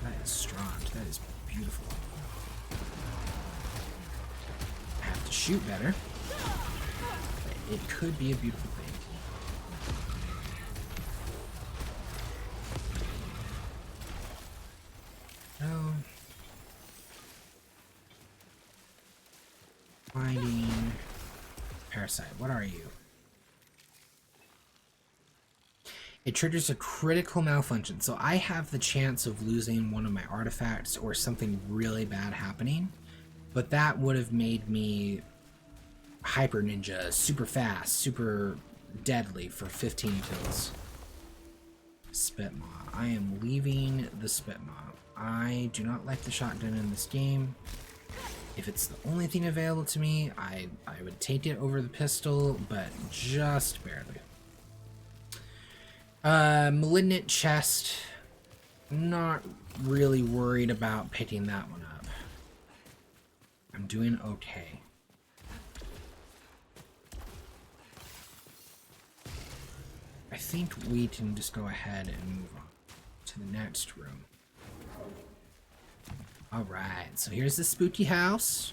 that is strong. That is beautiful. I have to shoot better. But it could be a beautiful thing. No. Finding Parasite. What are you? It triggers a critical malfunction, so I have the chance of losing one of my artifacts or something really bad happening, but that would have made me hyper ninja, super fast, super deadly for 15 kills. Spit Maw. I am leaving the Spit Maw. I do not like the shotgun in this game. If it's the only thing available to me, I would take it over the pistol, but just barely. Malignant Chest. Not really worried about picking that one up. I'm doing okay. I think we can just go ahead and move on to the next room. Alright, so here's the spooky house.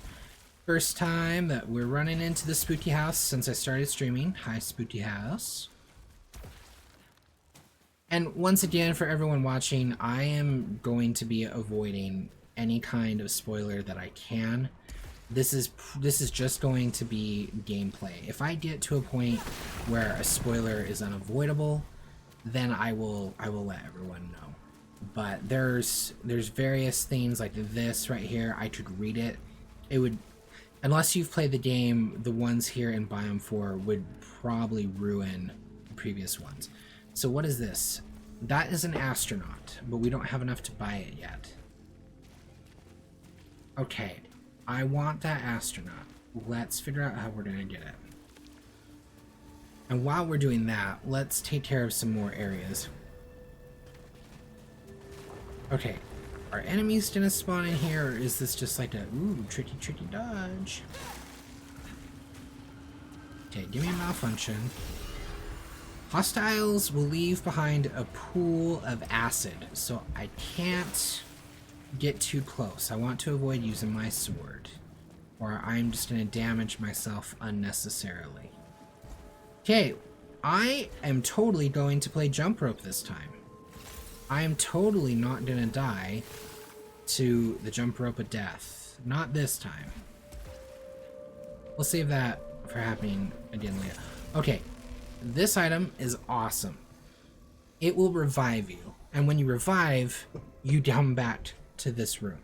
First time that we're running into the spooky house since I started streaming. Hi, spooky house. And once again, for everyone watching, I am going to be avoiding any kind of spoiler that I can. This is just going to be gameplay. If I get to a point where a spoiler is unavoidable, then I will let everyone know. But there's various things like this right here. I could read it. It would, unless you've played the game, the ones here in Biome 4 would probably ruin the previous ones. So what is this? That is an astronaut, but we don't have enough to buy it yet. Okay, I want that astronaut. Let's figure out how we're gonna get it. And while we're doing that, let's take care of some more areas. Okay, are enemies gonna spawn in here, or is this just like a, ooh, tricky dodge? Okay, give me a malfunction. Hostiles will leave behind a pool of acid, so I can't get too close. I want to avoid using my sword, or I'm just gonna damage myself unnecessarily. Okay, I am totally going to play jump rope this time. I am totally not gonna die to the jump rope of death. Not this time. We'll save that for happening again later. Okay, this item is awesome. It will revive you, and when you revive, you come back to this room.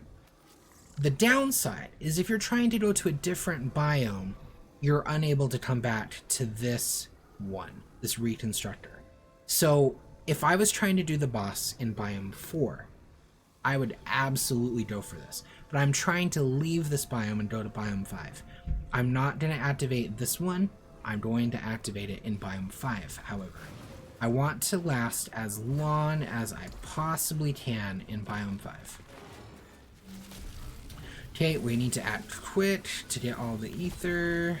The downside is if you're trying to go to a different biome, you're unable to come back to this one, this reconstructor. So if I was trying to do the boss in Biome 4, I would absolutely go for this. But I'm trying to leave this biome and go to Biome 5. I'm not going to activate this one. I'm going to activate it in Biome 5, however. I want to last as long as I possibly can in Biome 5. Okay, we need to act quick to get all the ether.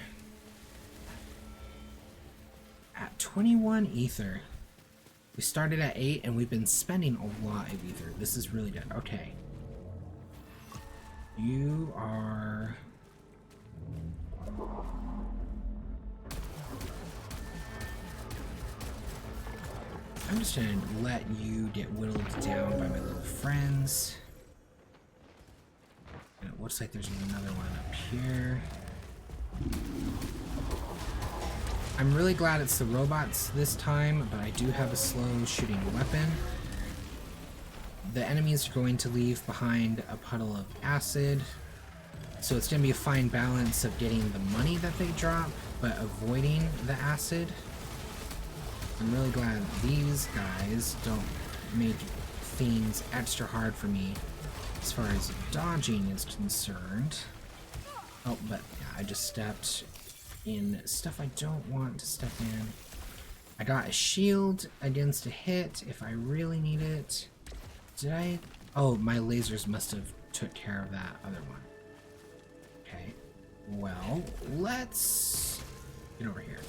At 21 ether. We started at 8 and we've been spending a lot of ether. This is really good. Okay. You are... I'm just gonna let you get whittled down by my little friends. And it looks like there's another one up here. I'm really glad it's the robots this time, but I do have a slow shooting weapon. The enemies are going to leave behind a puddle of acid, so it's going to be a fine balance of getting the money that they drop, but avoiding the acid. I'm really glad these guys don't make things extra hard for me as far as dodging is concerned. Oh, but yeah, I just stepped in stuff I don't want to step in. I got a shield against a hit if I really need it. Did I? Oh, my lasers must have took care of that other one. Okay. Well, let's get over here.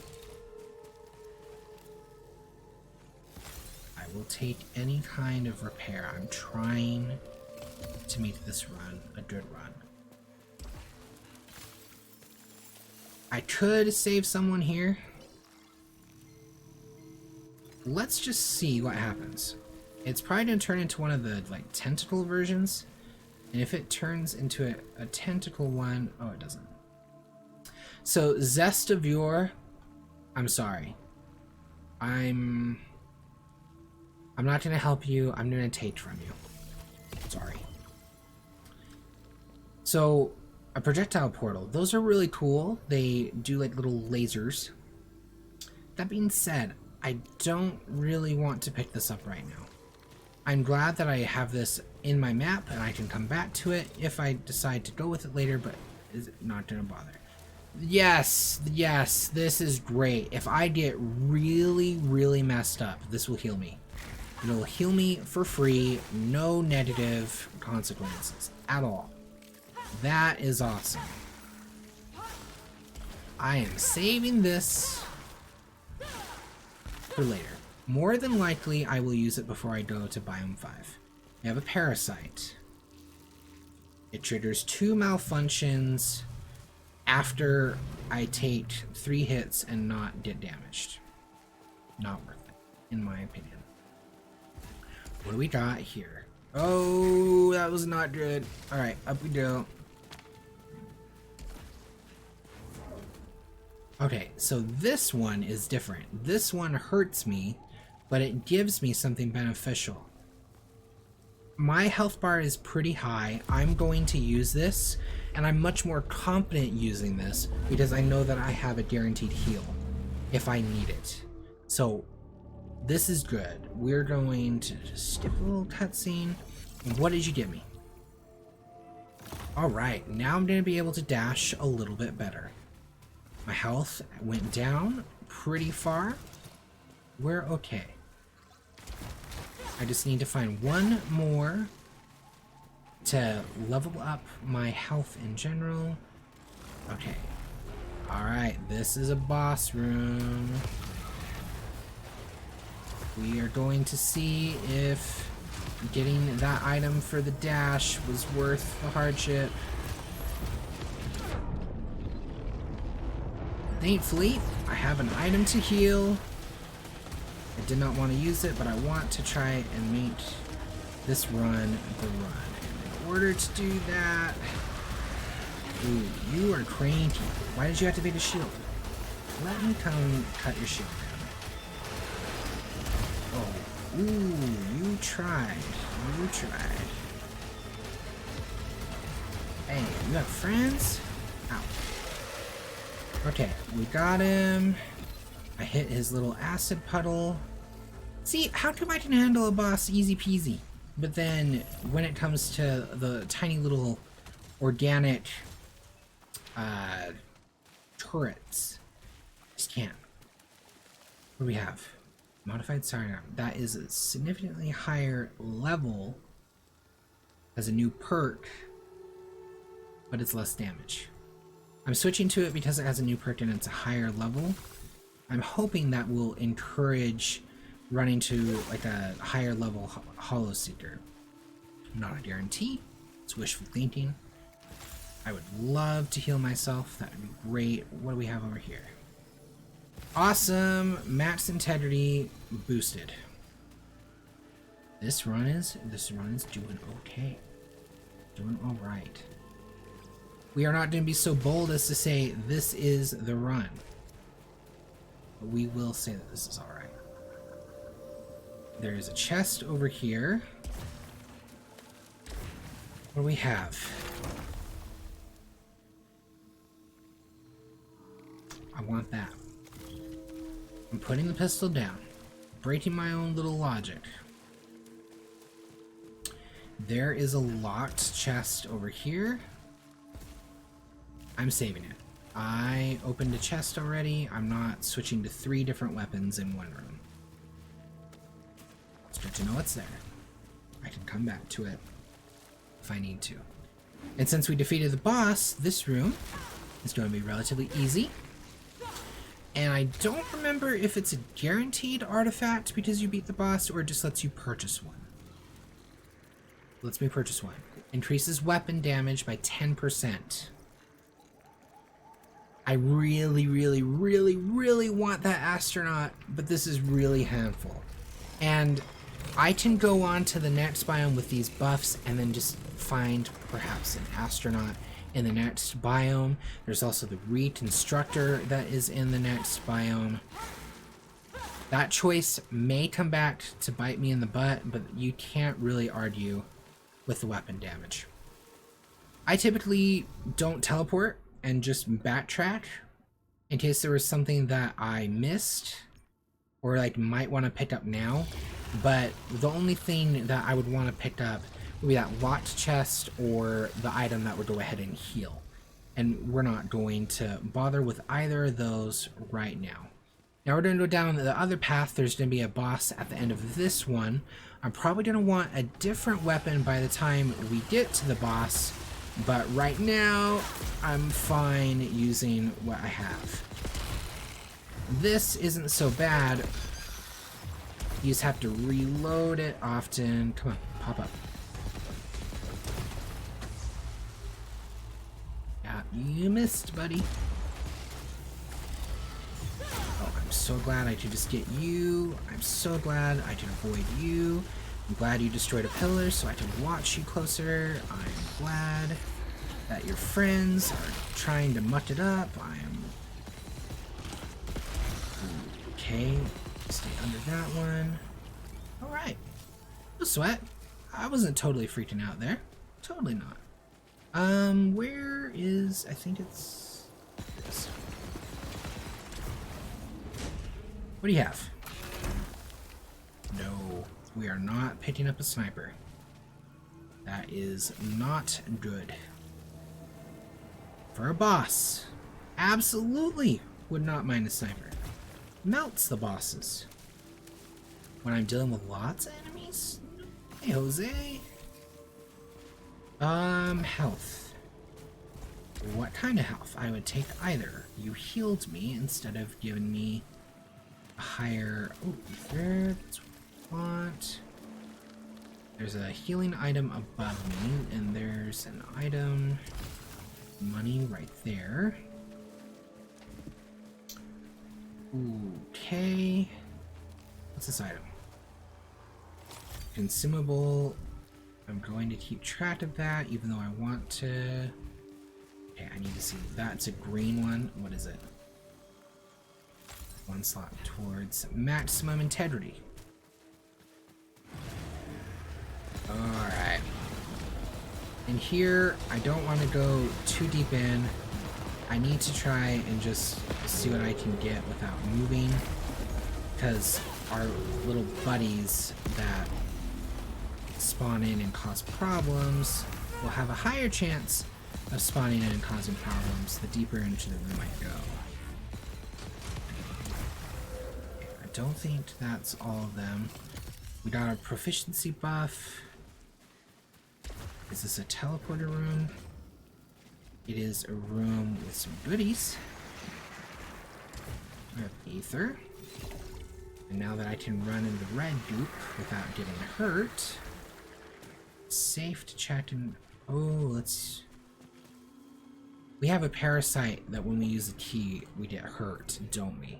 I will take any kind of repair. I'm trying to make this run a good run. I could save someone here. Let's just see what happens. It's probably going to turn into one of the like tentacle versions. And if it turns into a tentacle one, oh, it doesn't. So Zest of Yore, I'm sorry. I'm not going to help you. I'm going to take from you. Sorry. So a projectile portal. Those are really cool. They do like little lasers. That being said, I don't really want to pick this up right now. I'm glad that I have this in my map and I can come back to it if I decide to go with it later, but is not going to bother. Yes, yes, this is great. If I get really, really messed up, this will heal me. It'll heal me for free, no negative consequences at all. That is awesome. I am saving this for later. More than likely, I will use it before I go to Biome 5. I have a parasite. It triggers 2 malfunctions after I take 3 hits and not get damaged. Not worth it, in my opinion. What do we got here? Oh, that was not good. Alright, up we go. Okay, so this one is different. This one hurts me, but it gives me something beneficial. My health bar is pretty high. I'm going to use this, and I'm much more confident using this because I know that I have a guaranteed heal if I need it. So this is good. We're going to just skip a little cutscene. What did you give me? Alright, now I'm going to be able to dash a little bit better. My health went down pretty far. We're okay. I just need to find one more to level up my health in general. Okay. Alright, this is a boss room. We are going to see if getting that item for the dash was worth the hardship. Thankfully, I have an item to heal. I did not want to use it, but I want to try and make this run the run. And in order to do that... Ooh, you are cranky. Why did you activate a shield? Let me come cut your shield down. Oh, ooh, you tried. You tried. Hey, you have friends? Ow. Okay, we got him. I hit his little acid puddle. See, how come I can handle a boss easy peasy? But then when it comes to the tiny little organic turrets, just can't. What do we have? Modified sidearm. That is a significantly higher level as a new perk, but it's less damage. I'm switching to it because it has a new perk and it's a higher level. I'm hoping that will encourage running to like a higher level Hollow Seeker. Not a guarantee. It's wishful thinking. I would love to heal myself. That would be great. What do we have over here? Awesome! Max integrity boosted. This run is doing okay. Doing alright. We are not going to be so bold as to say this is the run. But we will say that this is alright. There is a chest over here. What do we have? I want that. I'm putting the pistol down. Breaking my own little logic. There is a locked chest over here. I'm saving it. I opened a chest already. I'm not switching to 3 different weapons in one room. It's good to know it's there. I can come back to it if I need to. And since we defeated the boss, this room is going to be relatively easy. And I don't remember if it's a guaranteed artifact because you beat the boss or it just lets you purchase one. Lets me purchase one. Increases weapon damage by 10%. I really, really, really, really want that astronaut, but this is really handful. And I can go on to the next biome with these buffs and then just find perhaps an astronaut in the next biome. There's also the reconstructor that is in the next biome. That choice may come back to bite me in the butt, but you can't really argue with the weapon damage. I typically don't teleport and just backtrack in case there was something that I missed or like might want to pick up now, but the only thing that I would want to pick up would be that locked chest or the item that would go ahead and heal, and we're not going to bother with either of those right now. Now we're going to go down the other path. There's going to be a boss at the end of this one. I'm probably going to want a different weapon by the time we get to the boss, but right now I'm fine using what I have. This isn't so bad. You just have to reload it often. Come on, pop up. Yeah, you missed, buddy. Oh, I'm so glad I could just get you. I'm so glad I could avoid you. I'm glad you destroyed a pillar so I can watch you closer. I'm glad that your friends are trying to muck it up. I am... Okay, stay under that one. Alright. No sweat. I wasn't totally freaking out there. Totally not. Where is... I think it's... this. What do you have? No, we are not picking up a sniper. That is not good. For a boss, absolutely would not mind a sniper. Melts the bosses. When I'm dealing with lots of enemies? Hey, Jose. Health. What kind of health? I would take either. You healed me instead of giving me a higher... Oh, there. That's what I want. There's a healing item above me, and there's an item... money right there. Okay. What's this item? Consumable. I'm going to keep track of that, even though I want to... Okay, I need to see. That's a green one. What is it? One slot towards maximum integrity. Alright. And here, I don't want to go too deep in. I need to try and just see what I can get without moving, because our little buddies that spawn in and cause problems will have a higher chance of spawning in and causing problems the deeper into the room I go. I don't think that's all of them. We got a proficiency buff. Is this a teleporter room? It is a room with some goodies. We have ether. And now that I can run in the red goop without getting hurt, it's safe to check and... Oh, let's... We have a parasite that when we use a key, we get hurt, don't we?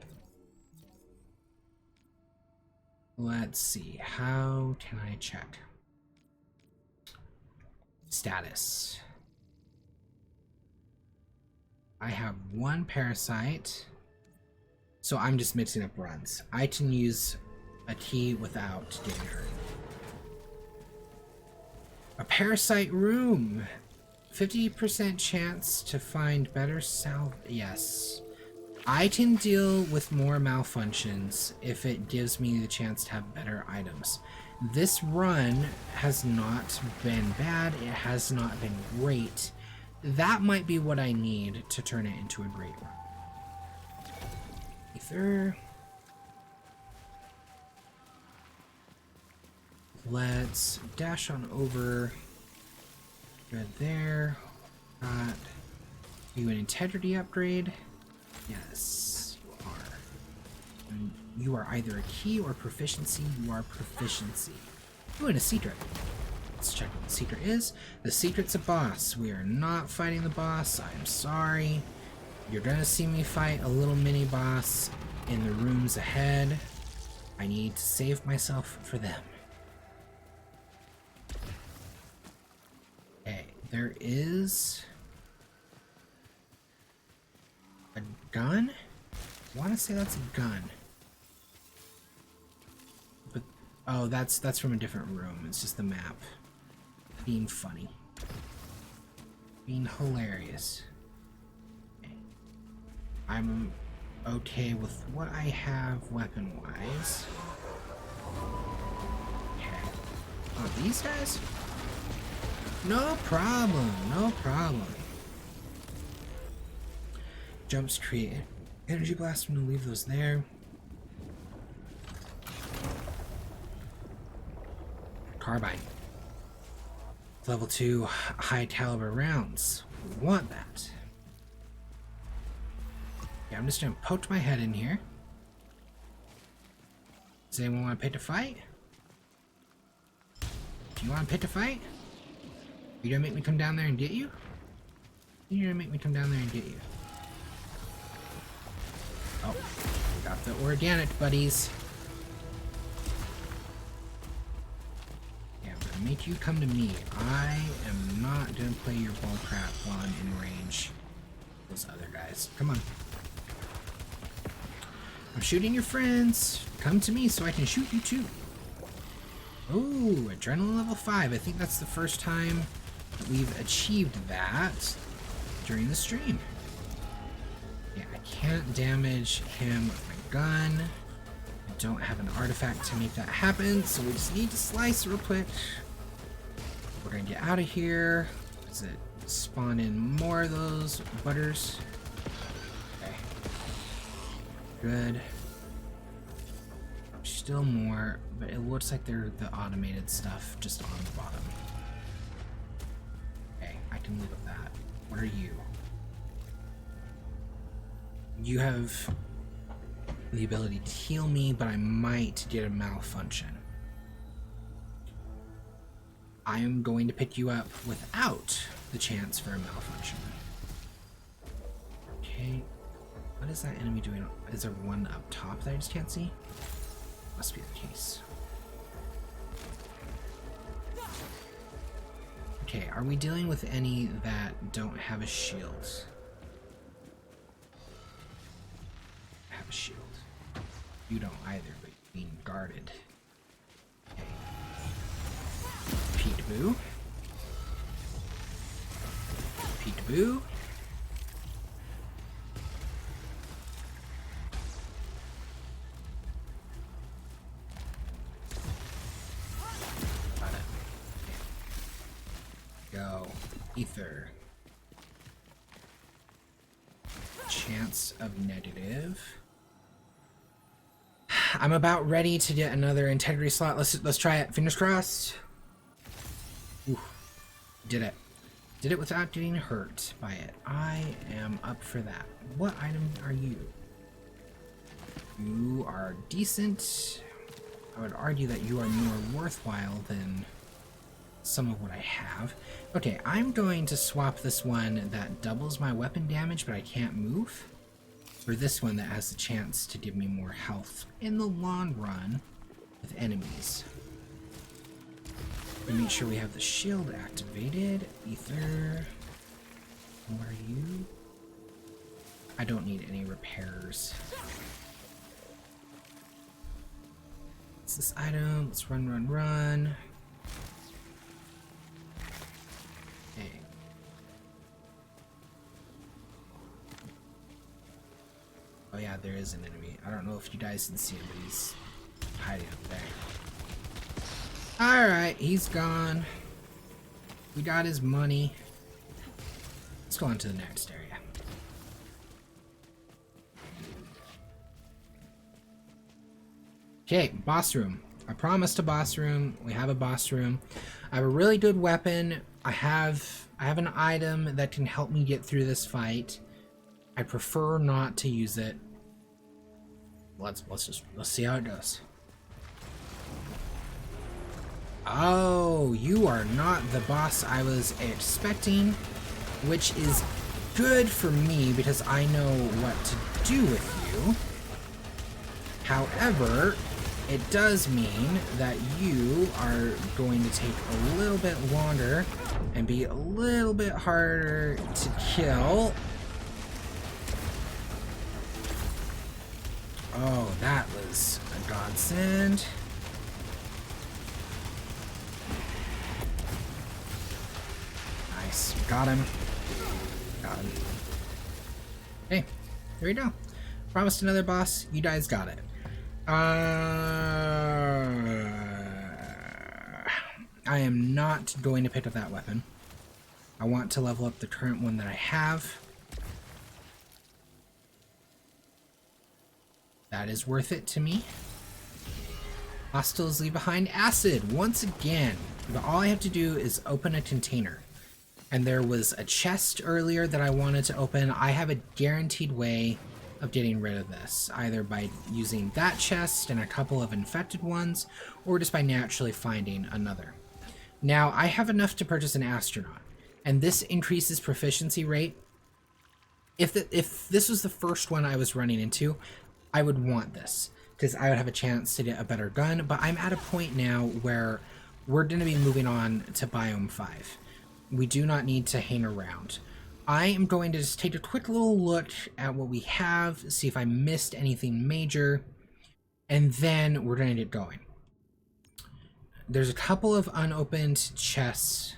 Let's see. How can I check? Status. I have one parasite. So I'm just mixing up runs. I can use a key without getting hurt. A parasite room. 50% chance to find better salve. Yes. I can deal with more malfunctions if it gives me the chance to have better items. This run has not been bad. It has not been great. That might be what I need to turn it into a great run. Ether. Let's dash on over. Good there. Got you an integrity upgrade. Yes, you are. And you are either a key or proficiency. You are proficiency. Ooh, and a secret. Let's check what the secret is. The secret's a boss. We are not fighting the boss. I'm sorry. You're gonna see me fight a little mini boss in the rooms ahead. I need to save myself for them. Okay, there is a gun? I want to say that's a gun. But oh, that's from a different room. It's just the map. Being funny. Being hilarious. Okay. I'm okay with what I have weapon-wise. Okay. Oh, these guys? No problem, no problem. Jumps create energy blast. I'm gonna leave those there. Carbine. Level 2 high caliber rounds. We want that. Yeah, I'm just gonna poke my head in here. Does anyone want to pick a fight? Do you want to pick a fight? Are you gonna make me come down there and get you? You're gonna make me come down there and get you. Oh, we got the organic buddies. Yeah, I'm gonna make you come to me. I am not gonna play your bullcrap while I'm in range. Those other guys. Come on. I'm shooting your friends. Come to me so I can shoot you too. Ooh, Returnal level 5. I think that's the first time we've achieved that during the stream. Yeah, I can't damage him with my gun. I don't have an artifact to make that happen, so we just need to slice real quick. We're gonna get out of here. Does it spawn in more of those butters? Okay. Good. Still more, but it looks like they're the automated stuff just on the bottom. Okay, I can live with that. What are you? You have the ability to heal me, but I might get a malfunction. I am going to pick you up without the chance for a malfunction. Okay, what is that enemy doing? Is there one up top that I just can't see? Must be the case. Okay, are we dealing with any that don't have a shield? Have a shield. You don't either, but you're being guarded. Okay. Peekaboo. Peekaboo. ether. Chance of negative. I'm about ready to get another integrity slot. Let's try it. Fingers crossed. Ooh, did it. Did it without getting hurt by it. I am up for that. What item are you? You are decent. I would argue that you are more worthwhile than some of what I have. Okay, I'm going to swap this one that doubles my weapon damage, but I can't move, for this one that has the chance to give me more health in the long run with enemies. We make sure we have the shield activated. Ether. What are you? I don't need any repairs. What's this item? Let's run, run, run. Okay. Oh yeah, there is an enemy. I don't know if you guys can see him, but he's hiding up there. Alright, he's gone. We got his money. Let's go on to the next area. Okay, boss room. I promised a boss room. We have a boss room. I have a really good weapon. I have an item that can help me get through this fight. I prefer not to use it. Let's see how it goes. Oh, you are not the boss I was expecting, which is good for me because I know what to do with you. However, it does mean that you are going to take a little bit longer and be a little bit harder to kill. Oh, that was a godsend. Nice. Got him. Got him. Hey, there we go. Promised another boss. You guys got it. I am not going to pick up that weapon. I want to level up the current one that I have. That is worth it to me. Hostiles leave behind acid once again. But all I have to do is open a container. And there was a chest earlier that I wanted to open. I have a guaranteed way of getting rid of this, either by using that chest and a couple of infected ones, or just by naturally finding another. Now, I have enough to purchase an astronaut, and this increases proficiency rate. If this was the first one I was running into, I would want this, because I would have a chance to get a better gun, but I'm at a point now where we're going to be moving on to Biome 5. We do not need to hang around. I am going to just take a quick little look at what we have, see if I missed anything major, and then we're going to get going. There's a couple of unopened chests.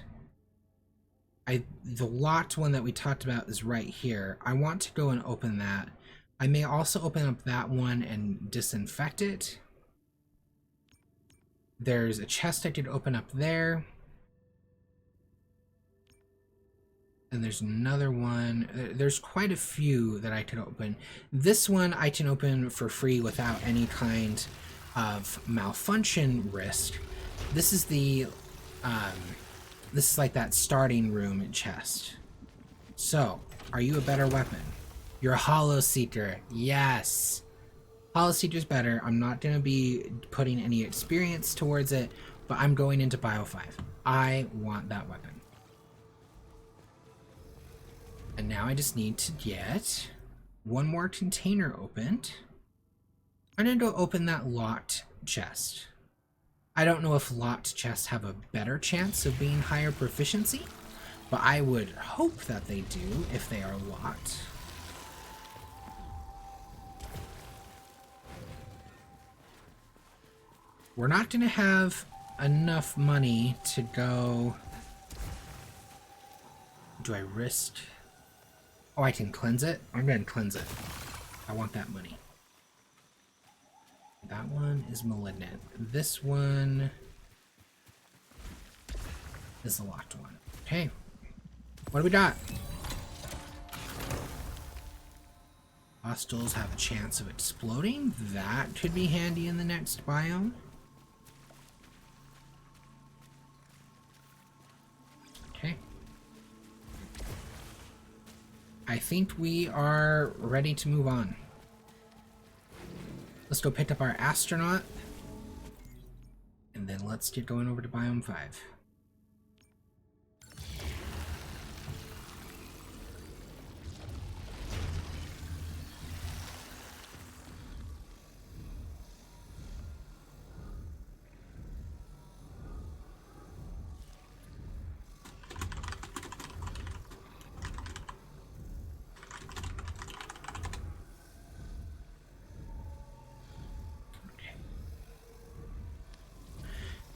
The locked one that we talked about is right here. I want to go and open that. I may also open up that one and disinfect it. There's a chest I could open up there. And there's another one. There's quite a few that I could open. This one I can open for free without any kind of malfunction risk. This is the, this is like that starting room chest. So, are you a better weapon? You're a Hollow Seeker. Yes. Hollow Seeker's better. I'm not going to be putting any experience towards it, but I'm going into Bio 5. I want that weapon. And now I just need to get one more container opened. I'm going to go open that locked chest. I don't know if locked chests have a better chance of being higher proficiency, but I would hope that they do if they are locked. We're not going to have enough money to go... Do I risk... Oh, I can cleanse it? I'm going to cleanse it. I want that money. That one is malignant. This one is the locked one. Okay. What do we got? Hostiles have a chance of exploding. That could be handy in the next biome. Okay. I think we are ready to move on. Let's go pick up our astronaut. And then let's get going over to Biome 5.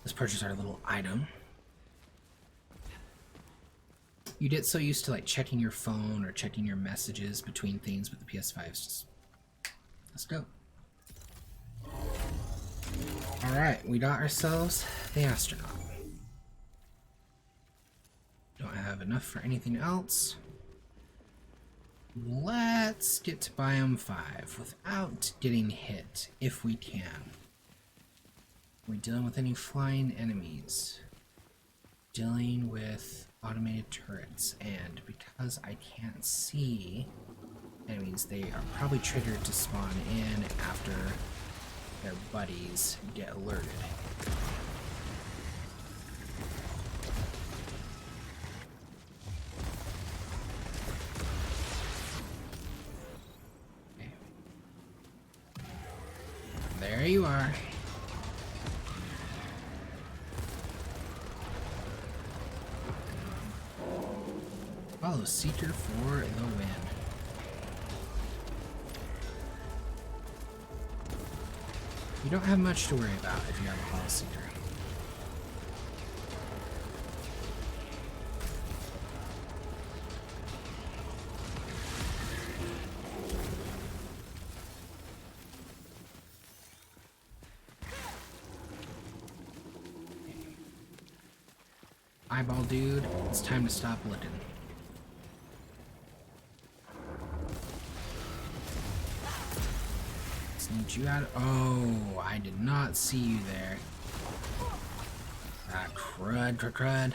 Let's purchase our little item. You get so used to like checking your phone or checking your messages between things with the PS5. Just let's go. Alright, we got ourselves the astronaut. Don't have enough for anything else. Let's get to Biome 5 without getting hit, if we can. Are we dealing with any flying enemies? Dealing with automated turrets, and because I can't see enemies, they are probably triggered to spawn in after their buddies get alerted. Okay. There you are. Follow Seeker for the win. You don't have much to worry about if you have a Follow Seeker. Eyeball dude, it's time to stop looking. Sneak you out. Oh, I did not see you there. Ah, crud.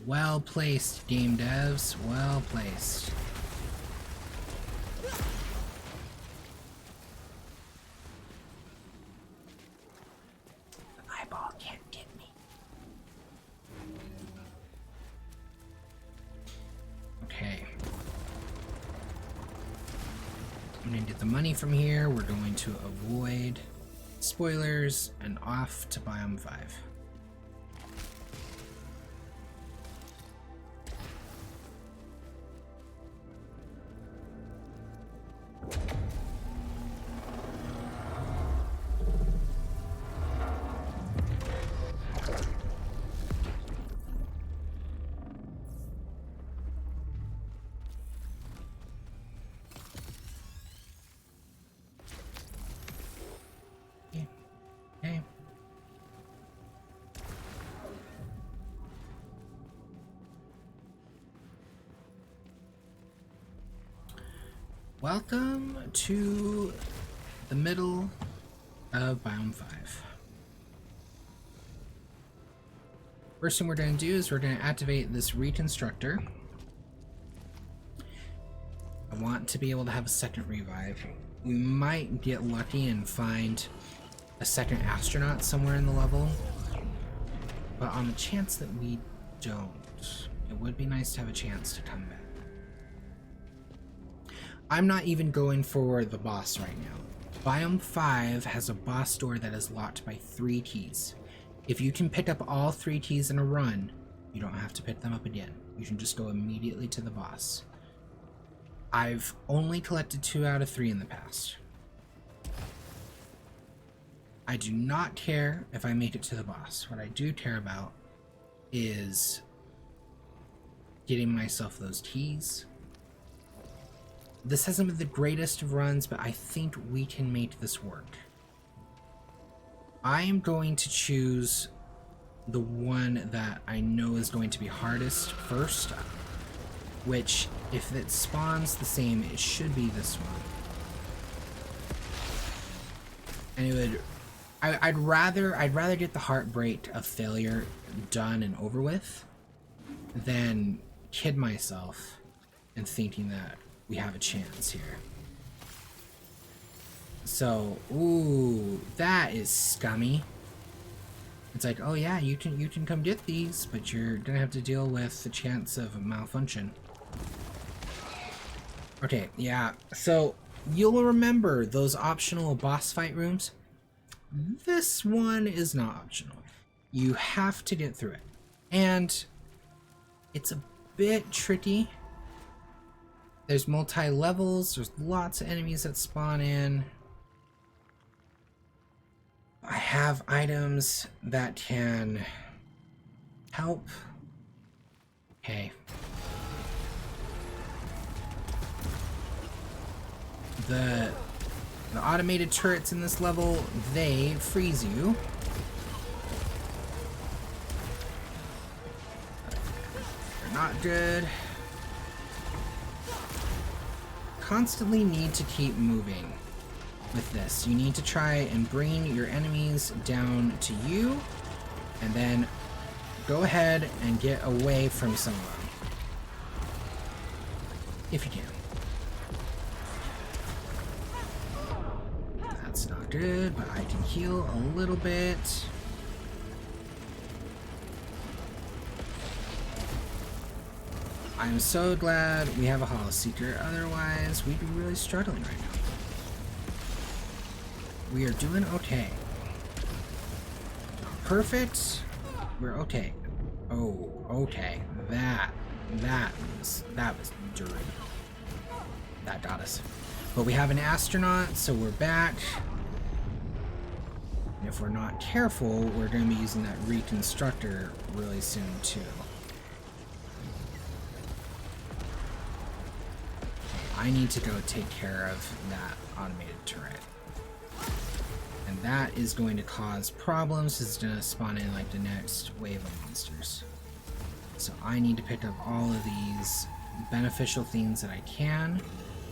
Well placed, game devs. Well placed. The eyeball can't get me. Okay. I'm going to get the money from here. We're going to avoid spoilers and off to Biome 5. Okay. Welcome to the middle of Biome 5. First thing we're going to do is we're going to activate this reconstructor. I want to be able to have a second revive. We might get lucky and find a second astronaut somewhere in the level, but on the chance that we don't, it would be nice to have a chance to come back. I'm not even going for the boss right now. Biome 5 has a boss door that is locked by 3 keys. If you can pick up all 3 keys in a run, you don't have to pick them up again. You can just go immediately to the boss. I've only collected 2 out of 3 in the past. I do not care if I make it to the boss. What I do care about is getting myself those keys. This hasn't been the greatest of runs, but I think we can make this work. I am going to choose the one that I know is going to be hardest first. which if it spawns the same, it should be this one. And it would, I'd rather get the heartbreak of failure done and over with than kid myself and thinking that we have a chance here. So, ooh, that is scummy. It's like, oh yeah, you can come get these, but you're gonna have to deal with the chance of a malfunction. Okay, yeah, so you'll remember those optional boss fight rooms. This one is not optional. You have to get through it. And it's a bit tricky. There's multi-levels, there's lots of enemies that spawn in. I have items that can help. Okay. The automated turrets in this level, they freeze you. They're not good. Constantly need to keep moving with this. You need to try and bring your enemies down to you, and then go ahead and get away from some of them. If you can. That's not good, but I can heal a little bit. I'm so glad we have a Hollow Seeker, otherwise we'd be really struggling right now. We are doing okay. Not perfect. We're okay. Oh, okay. That was dirty. That got us. But we have an astronaut, so we're back. And if we're not careful, we're going to be using that reconstructor really soon too. I need to go take care of that automated turret. And that is going to cause problems. It's going to spawn in like the next wave of monsters. So I need to pick up all of these beneficial things that I can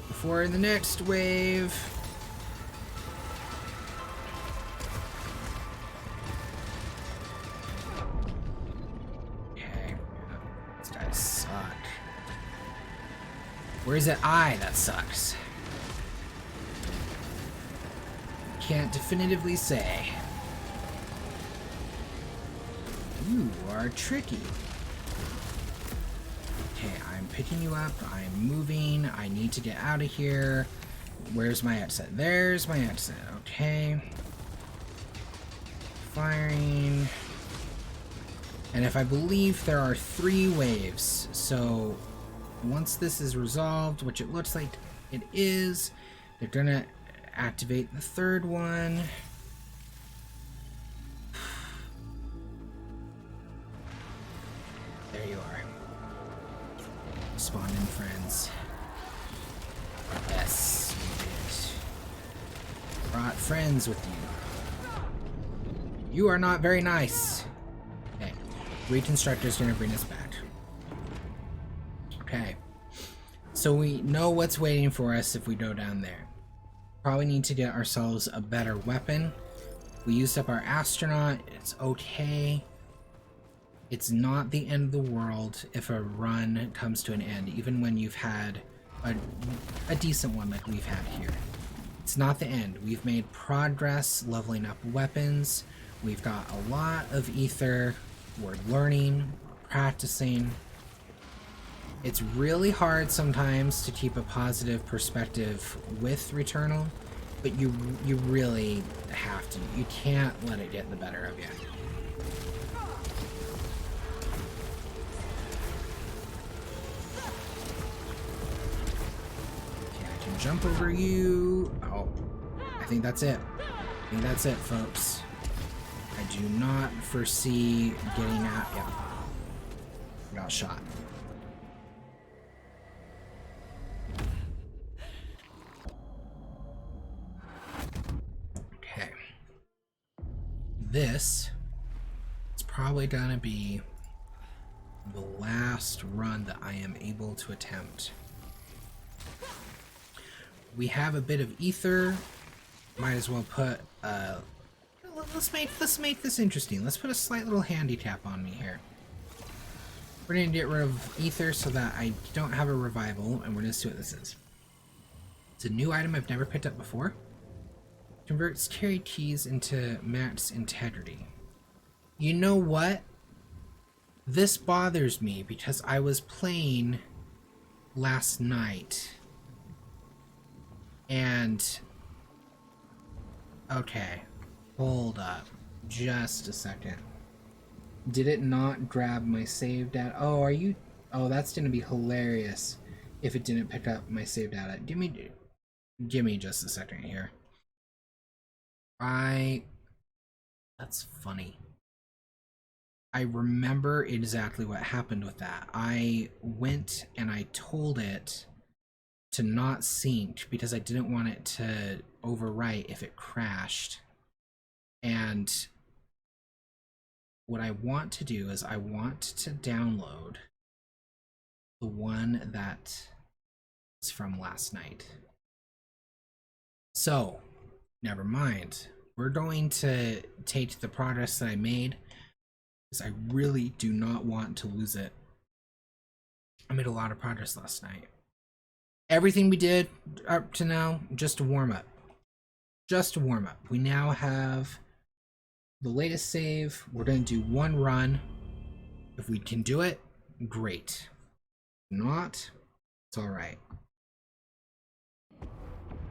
before the next wave. Okay. These guys suck. Where's that eye? That sucks. Can't definitively say. You are tricky. Okay, I'm picking you up. I'm moving. I need to get out of here. Where's my exit? There's my exit. Okay. Firing. And if I believe there are 3 waves, so once this is resolved, which it looks like it is, they're gonna activate the 3rd one. There you are. Spawn in, friends. Yes, we did. Brought friends with you. You are not very nice. Okay. Reconstructor's gonna bring us back. Okay. So we know what's waiting for us if we go down there. Probably need to get ourselves a better weapon. We used up our astronaut. It's okay. It's not the end of the world if a run comes to an end, even when you've had a decent one like we've had here. It's not the end. We've made progress leveling up weapons. We've got a lot of ether. We're learning, practicing. It's really hard sometimes to keep a positive perspective with Returnal, but you really have to. You can't let it get the better of you. Okay, I can jump over you. Oh, I think that's it. I think that's it, folks. I do not foresee getting out. Yeah, got shot. This is probably gonna be the last run that I am able to attempt. We have a bit of ether. Might as well put let's make this interesting. Let's put a slight little handicap on me here. We're gonna get rid of ether so that I don't have a revival, and we're gonna see what this is. It's a new item I've never picked up before. Converts carried keys into max integrity. You know what? This bothers me because I was playing last night and okay, hold up just a second. Did it not grab my save data? Oh, are you? Oh, that's gonna be hilarious if it didn't pick up my save data. Give me just a second here. That's funny. I remember exactly what happened with that. I went and I told it to not sync because I didn't want it to overwrite if it crashed. And what I want to do is I want to download the one that is from last night. So, never mind. We're going to take the progress that I made, because I really do not want to lose it. I made a lot of progress last night. Everything we did up to now, just a warm-up. Just a warm-up. We now have the latest save. We're going to do one run. If we can do it, great. If not, it's alright.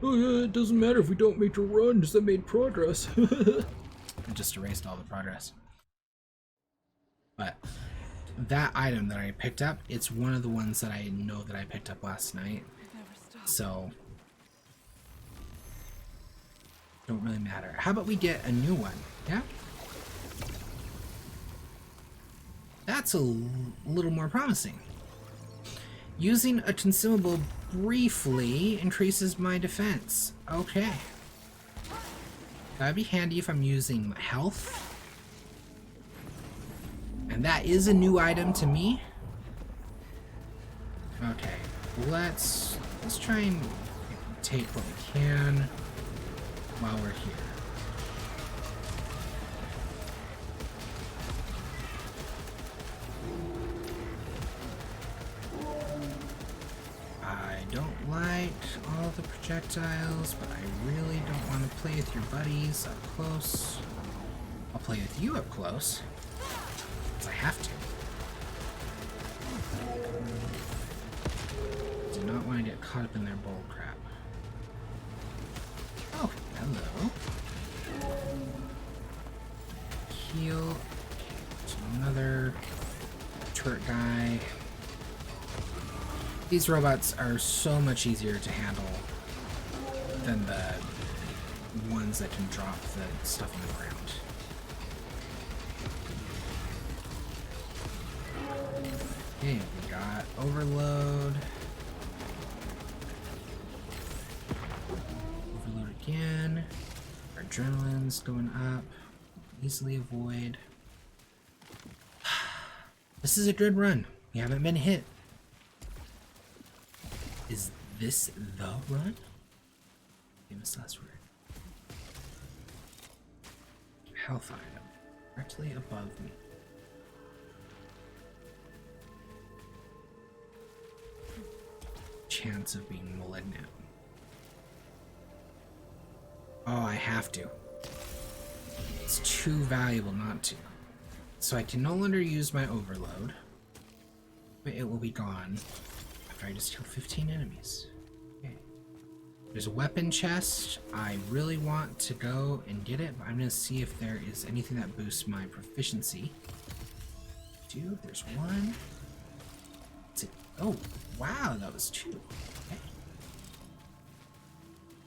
Oh yeah, it doesn't matter if we don't make a run, just I made progress. I just erased all the progress. But that item that I picked up, it's one of the ones that I know that I picked up last night. So, don't really matter. How about we get a new one? Yeah? That's a little more promising. Using a consumable briefly increases my defense. Okay. That'd be handy if I'm using my health. And that is a new item to me. Okay, let's try and take what we can while we're here. I don't like all the projectiles, but I really don't want to play with your buddies up close. I'll play with you up close, because I have to. Do not want to get caught up in their bull crap. Oh, hello. Heal. There's another turret guy. These robots are so much easier to handle than the ones that can drop the stuff on the ground. Okay, we got overload. Overload again. Our adrenaline's going up. Easily avoid. This is a good run. We haven't been hit. Is this the run? Famous last word. Health item. Directly above me. Chance of being malignant. Oh, I have to. It's too valuable not to. So I can no longer use my overload. But it will be gone after I just kill 15 enemies. Okay. There's a weapon chest. I really want to go and get it, but I'm going to see if there is anything that boosts my proficiency. There's one. Oh, wow, that was two. Okay.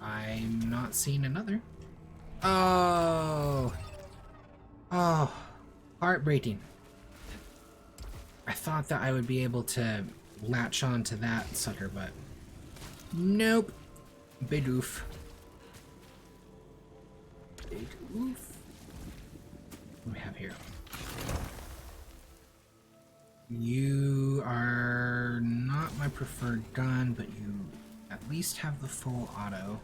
I'm not seeing another. Oh. Oh. Heartbreaking. I thought that I would be able to latch on to that sucker, but nope. Big oof. Big oof. What do we have here? You are not my preferred gun, but you at least have the full auto.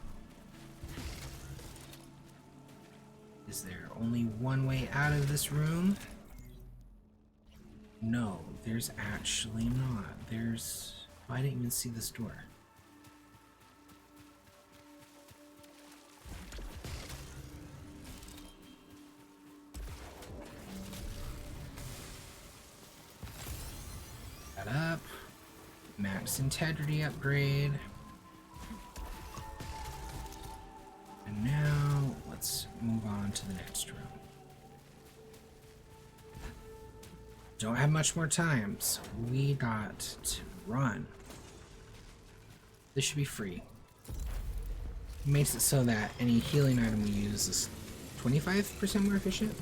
Is there only one way out of this room? No, there's actually not. There's... Oh, I didn't even see this door. That up. Max integrity upgrade. And now let's move on to the next room. Don't have much more time, so we got to run. This should be free. It makes it so that any healing item we use is 25% more efficient.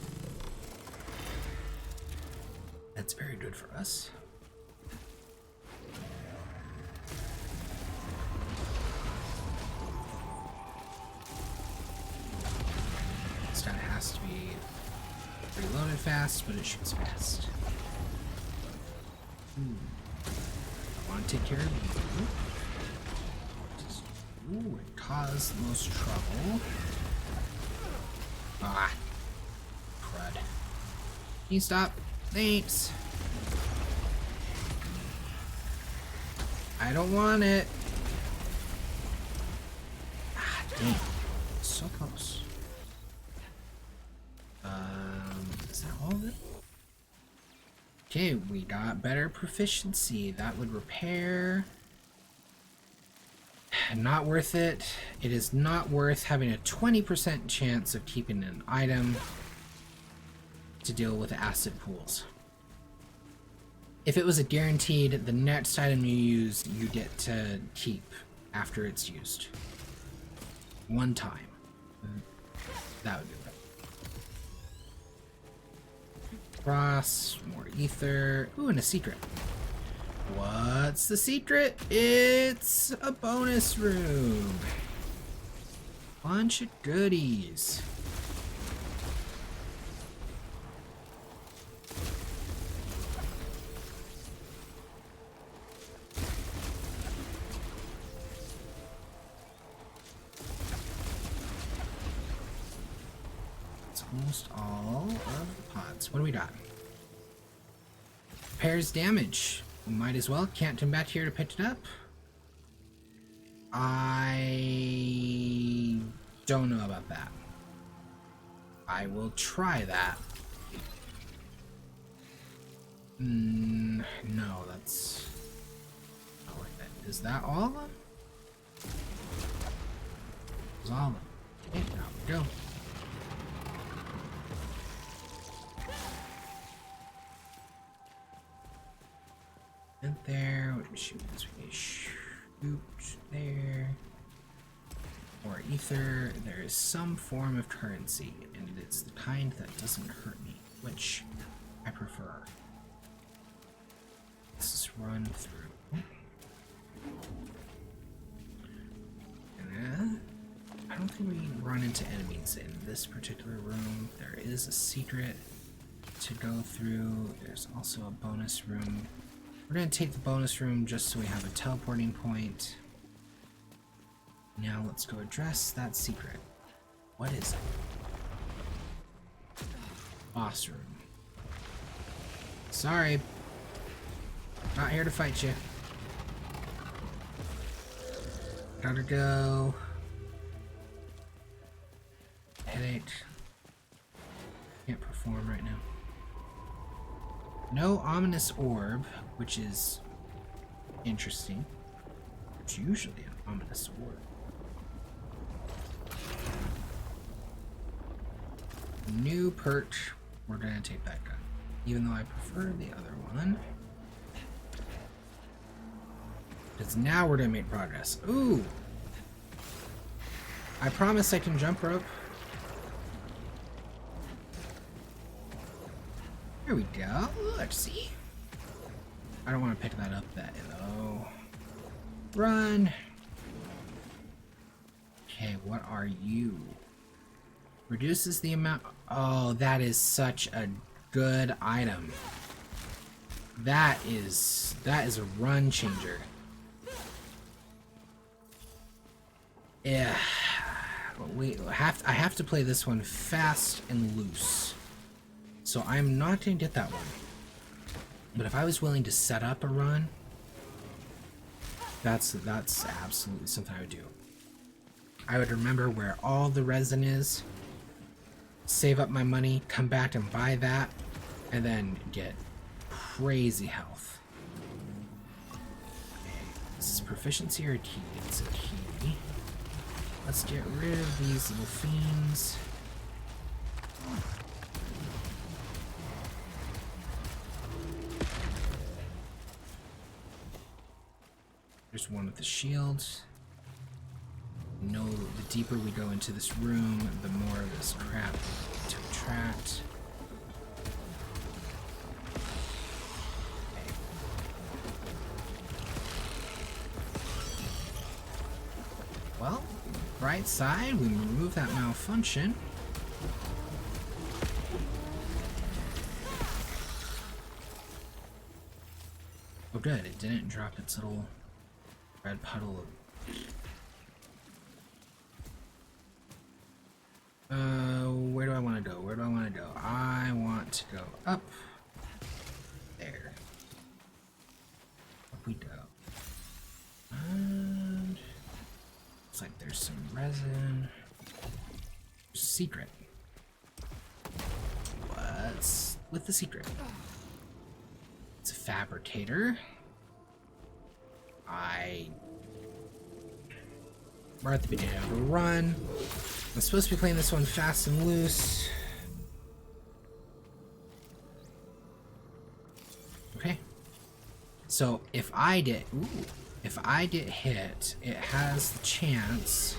That's very good for us. This time it has to be reloaded fast, but it shoots fast. I want to take care of you. Ooh, it caused the most trouble. Ah. Crud. Can you stop? Thanks. I don't want it. Ah, dang. So close. Is that all of it? Okay, we got better proficiency. That would repair. Not worth it. It is not worth having a 20% chance of keeping an item to deal with acid pools. If it was a guaranteed, the next item you use, you get to keep after it's used. One time. That would be right. Cross, more ether. Ooh, and a secret. What's the secret? It's a bonus room. Bunch of goodies. It's almost all of the pots. What do we got? Repairs damage. Might as well. Can't come back here to pick it up. I don't know about that. I will try that. No, that's not worth it. Is that all of them? That's all of them. Okay, now we go. And there, what do we shoot? We can shoot there. Or ether. There is some form of currency, and it's the kind that doesn't hurt me, which I prefer. Let's just run through. And, I don't think we run into enemies in this particular room. There is a secret to go through. There's also a bonus room. We're going to take the bonus room just so we have a teleporting point. Now let's go address that secret. What is it? Boss room. Sorry. Not here to fight you. Gotta go. Headache. Can't perform right now. No ominous orb, which is interesting. It's usually an ominous orb. New perch. We're gonna take that gun, even though I prefer the other one. Because now we're gonna make progress. Ooh! I promise I can jump rope. Here we go. Let's see. I don't want to pick that up that though. Run. Okay, what are you? Reduces the amount. Oh, that is such a good item. That is a run changer. Yeah. I have to play this one fast and loose. So I'm not going to get that one. But if I was willing to set up a run, that's absolutely something I would do. I would remember where all the resin is, save up my money, come back and buy that, and then get crazy health. Okay, this is proficiency or a key? It's a key. Let's get rid of these little fiends. There's one with the shields. No, the deeper we go into this room, the more of this crap to attract. Okay. Well, right side, we remove that malfunction. Oh good, it didn't drop its little red puddle of... where do I want to go? Where do I want to go? I want to go up. There. Up we go. And... looks like there's some resin. Secret. What's with the secret? It's a fabricator. We're at the beginning of a run. I'm supposed to be playing this one fast and loose. Okay. So if I get hit, it has the chance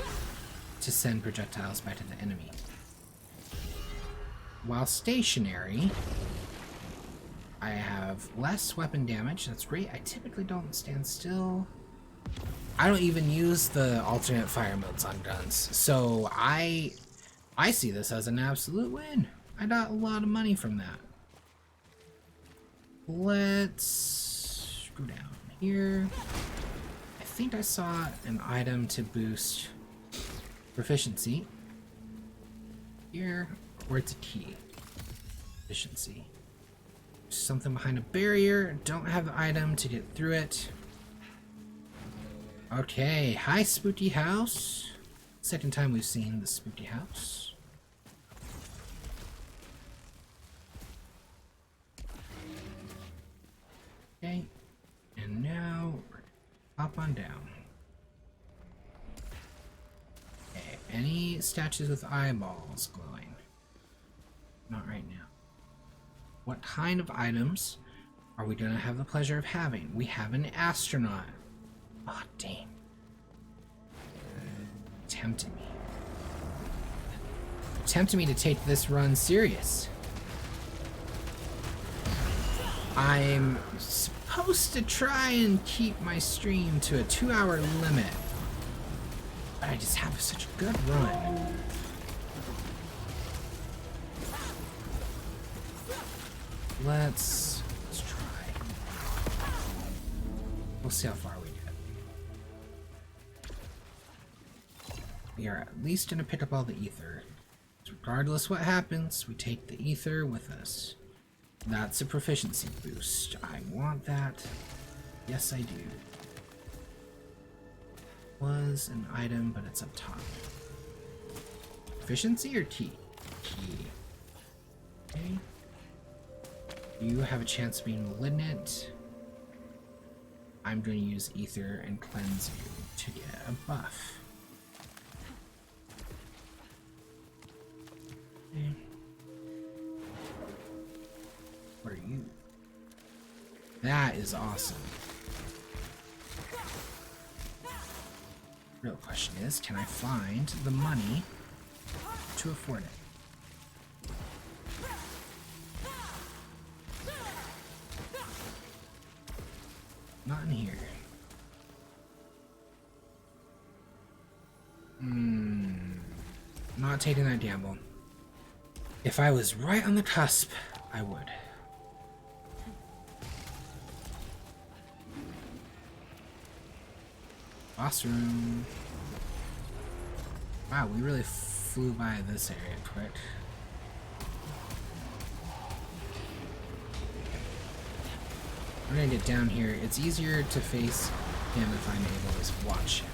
to send projectiles back to the enemy. While stationary, I have less weapon damage. That's great. I typically don't stand still. I don't even use the alternate fire modes on guns, so I see this as an absolute win. I got a lot of money from that. Let's go down here. I think I saw an item to boost proficiency here, or it's a key. Efficiency. Something behind a barrier. Don't have the item to get through it. Okay, hi spooky house. Second time we've seen the spooky house. Okay, and now hop on down. Okay, any statues with eyeballs glowing? Not right now. What kind of items are we gonna have the pleasure of having? We have an astronaut. Oh, dang. Tempted me. Tempted me to take this run serious. I'm supposed to try and keep my stream to a 2-hour limit. But I just have such a good run. Let's try. We'll see how far we get. We are at least going to pick up all the ether. So regardless what happens, we take the ether with us. That's a proficiency boost. I want that. Yes, I do. Was an item, but it's up top. Proficiency or key? Key. Okay. You have a chance of being malignant. I'm going to use ether and cleanse you to get a buff. Okay. What are you? That is awesome. Real question is, can I find the money to afford it? Not in here. Not taking that gamble. If I was right on the cusp, I would. Boss room. Wow, we really flew by this area quick. We're gonna get down here. It's easier to face him if I'm able to watch him.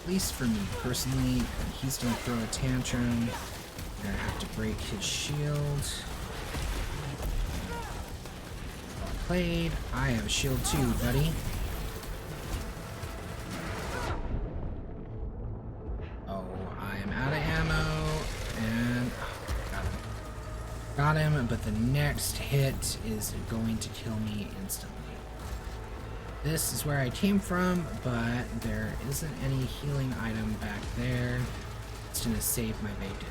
At least for me personally, he's gonna throw a tantrum. We're gonna have to break his shield. Well played. I have a shield too, buddy. Oh, I am out of ammo, and got him, but the next hit is going to kill me instantly. This is where I came from, but there isn't any healing item back there. It's gonna save my bacon.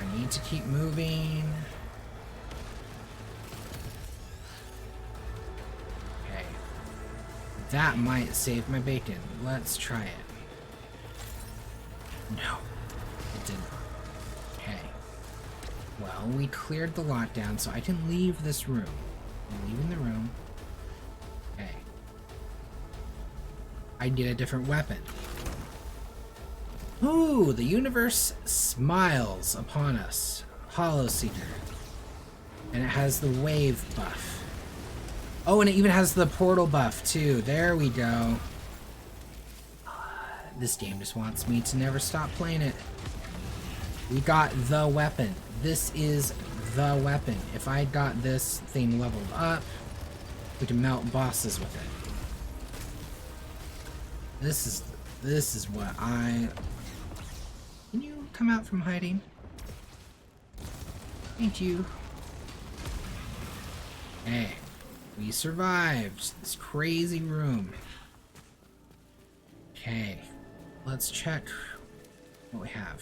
I need to keep moving. Okay. That might save my bacon. Let's try it. No, it did not. Okay. Well, we cleared the lockdown, so I can leave this room. I'm leaving the room. Okay. I get a different weapon. Ooh, the universe smiles upon us. Hollow Seeker. And it has the wave buff. Oh, and it even has the portal buff, too. There we go. This game just wants me to never stop playing it. We got the weapon. This is the weapon. If I got this thing leveled up, we can melt bosses with it. This is what I... Can you come out from hiding? Thank you. Hey, we survived this crazy room. Okay, let's check what we have.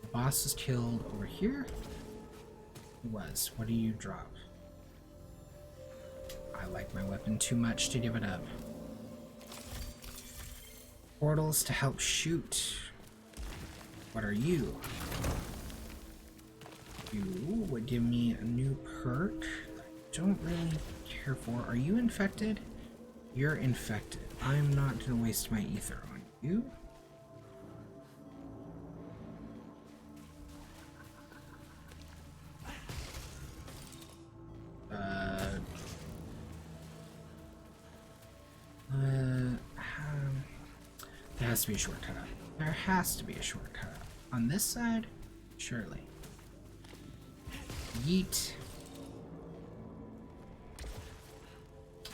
The boss is killed over here. Who was? What do you drop? I like my weapon too much to give it up. Portals to help shoot. What are you? You would give me a new perk. I don't really care for. Are you infected? You're infected. I'm not gonna waste my ether on you. There has to be a shortcut up. There has to be a shortcut up. On this side? Surely. Yeet.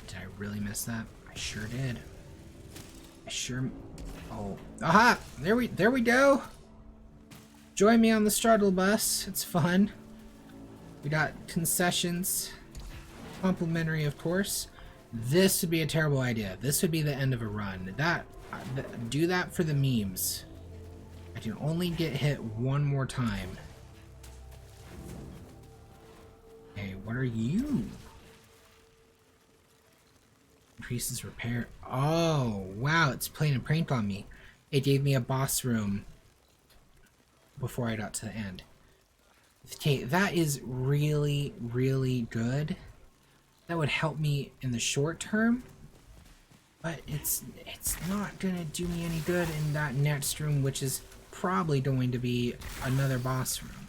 Did I really miss that? I sure did. I sure... Oh. Aha! There we go! Join me on the struggle bus. It's fun. We got concessions. Complimentary, of course. This would be a terrible idea. This would be the end of a run. Do that for the memes. I can only get hit one more time. Hey, what are you? Increases repair. Oh, wow, it's playing a prank on me. It gave me a boss room before I got to the end. Okay, that is really, really good. That would help me in the short term. But it's not gonna do me any good in that next room, which is probably going to be another boss room.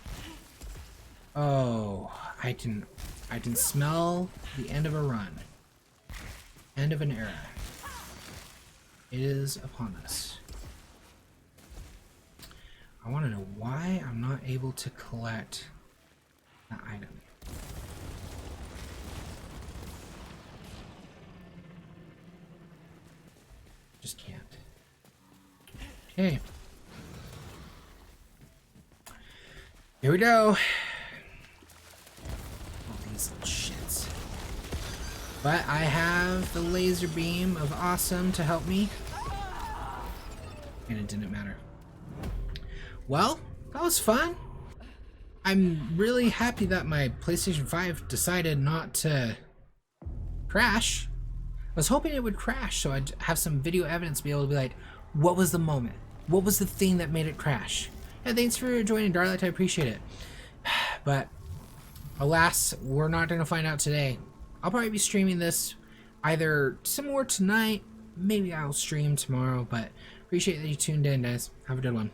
Oh, I can smell the end of a run. End of an era. It is upon us. I want to know why I'm not able to collect that item. Just can't. Okay. Here we go. All these little shits. But I have the laser beam of awesome to help me. And it didn't matter. Well, that was fun. I'm really happy that my PlayStation 5 decided not to crash. I was hoping it would crash so I'd have some video evidence to be able to be like, what was the moment? What was the thing that made it crash? Yeah, thanks for joining, Darlight. I appreciate it. But alas, we're not going to find out today. I'll probably be streaming this either somewhere tonight, maybe I'll stream tomorrow, but appreciate that you tuned in, guys. Have a good one.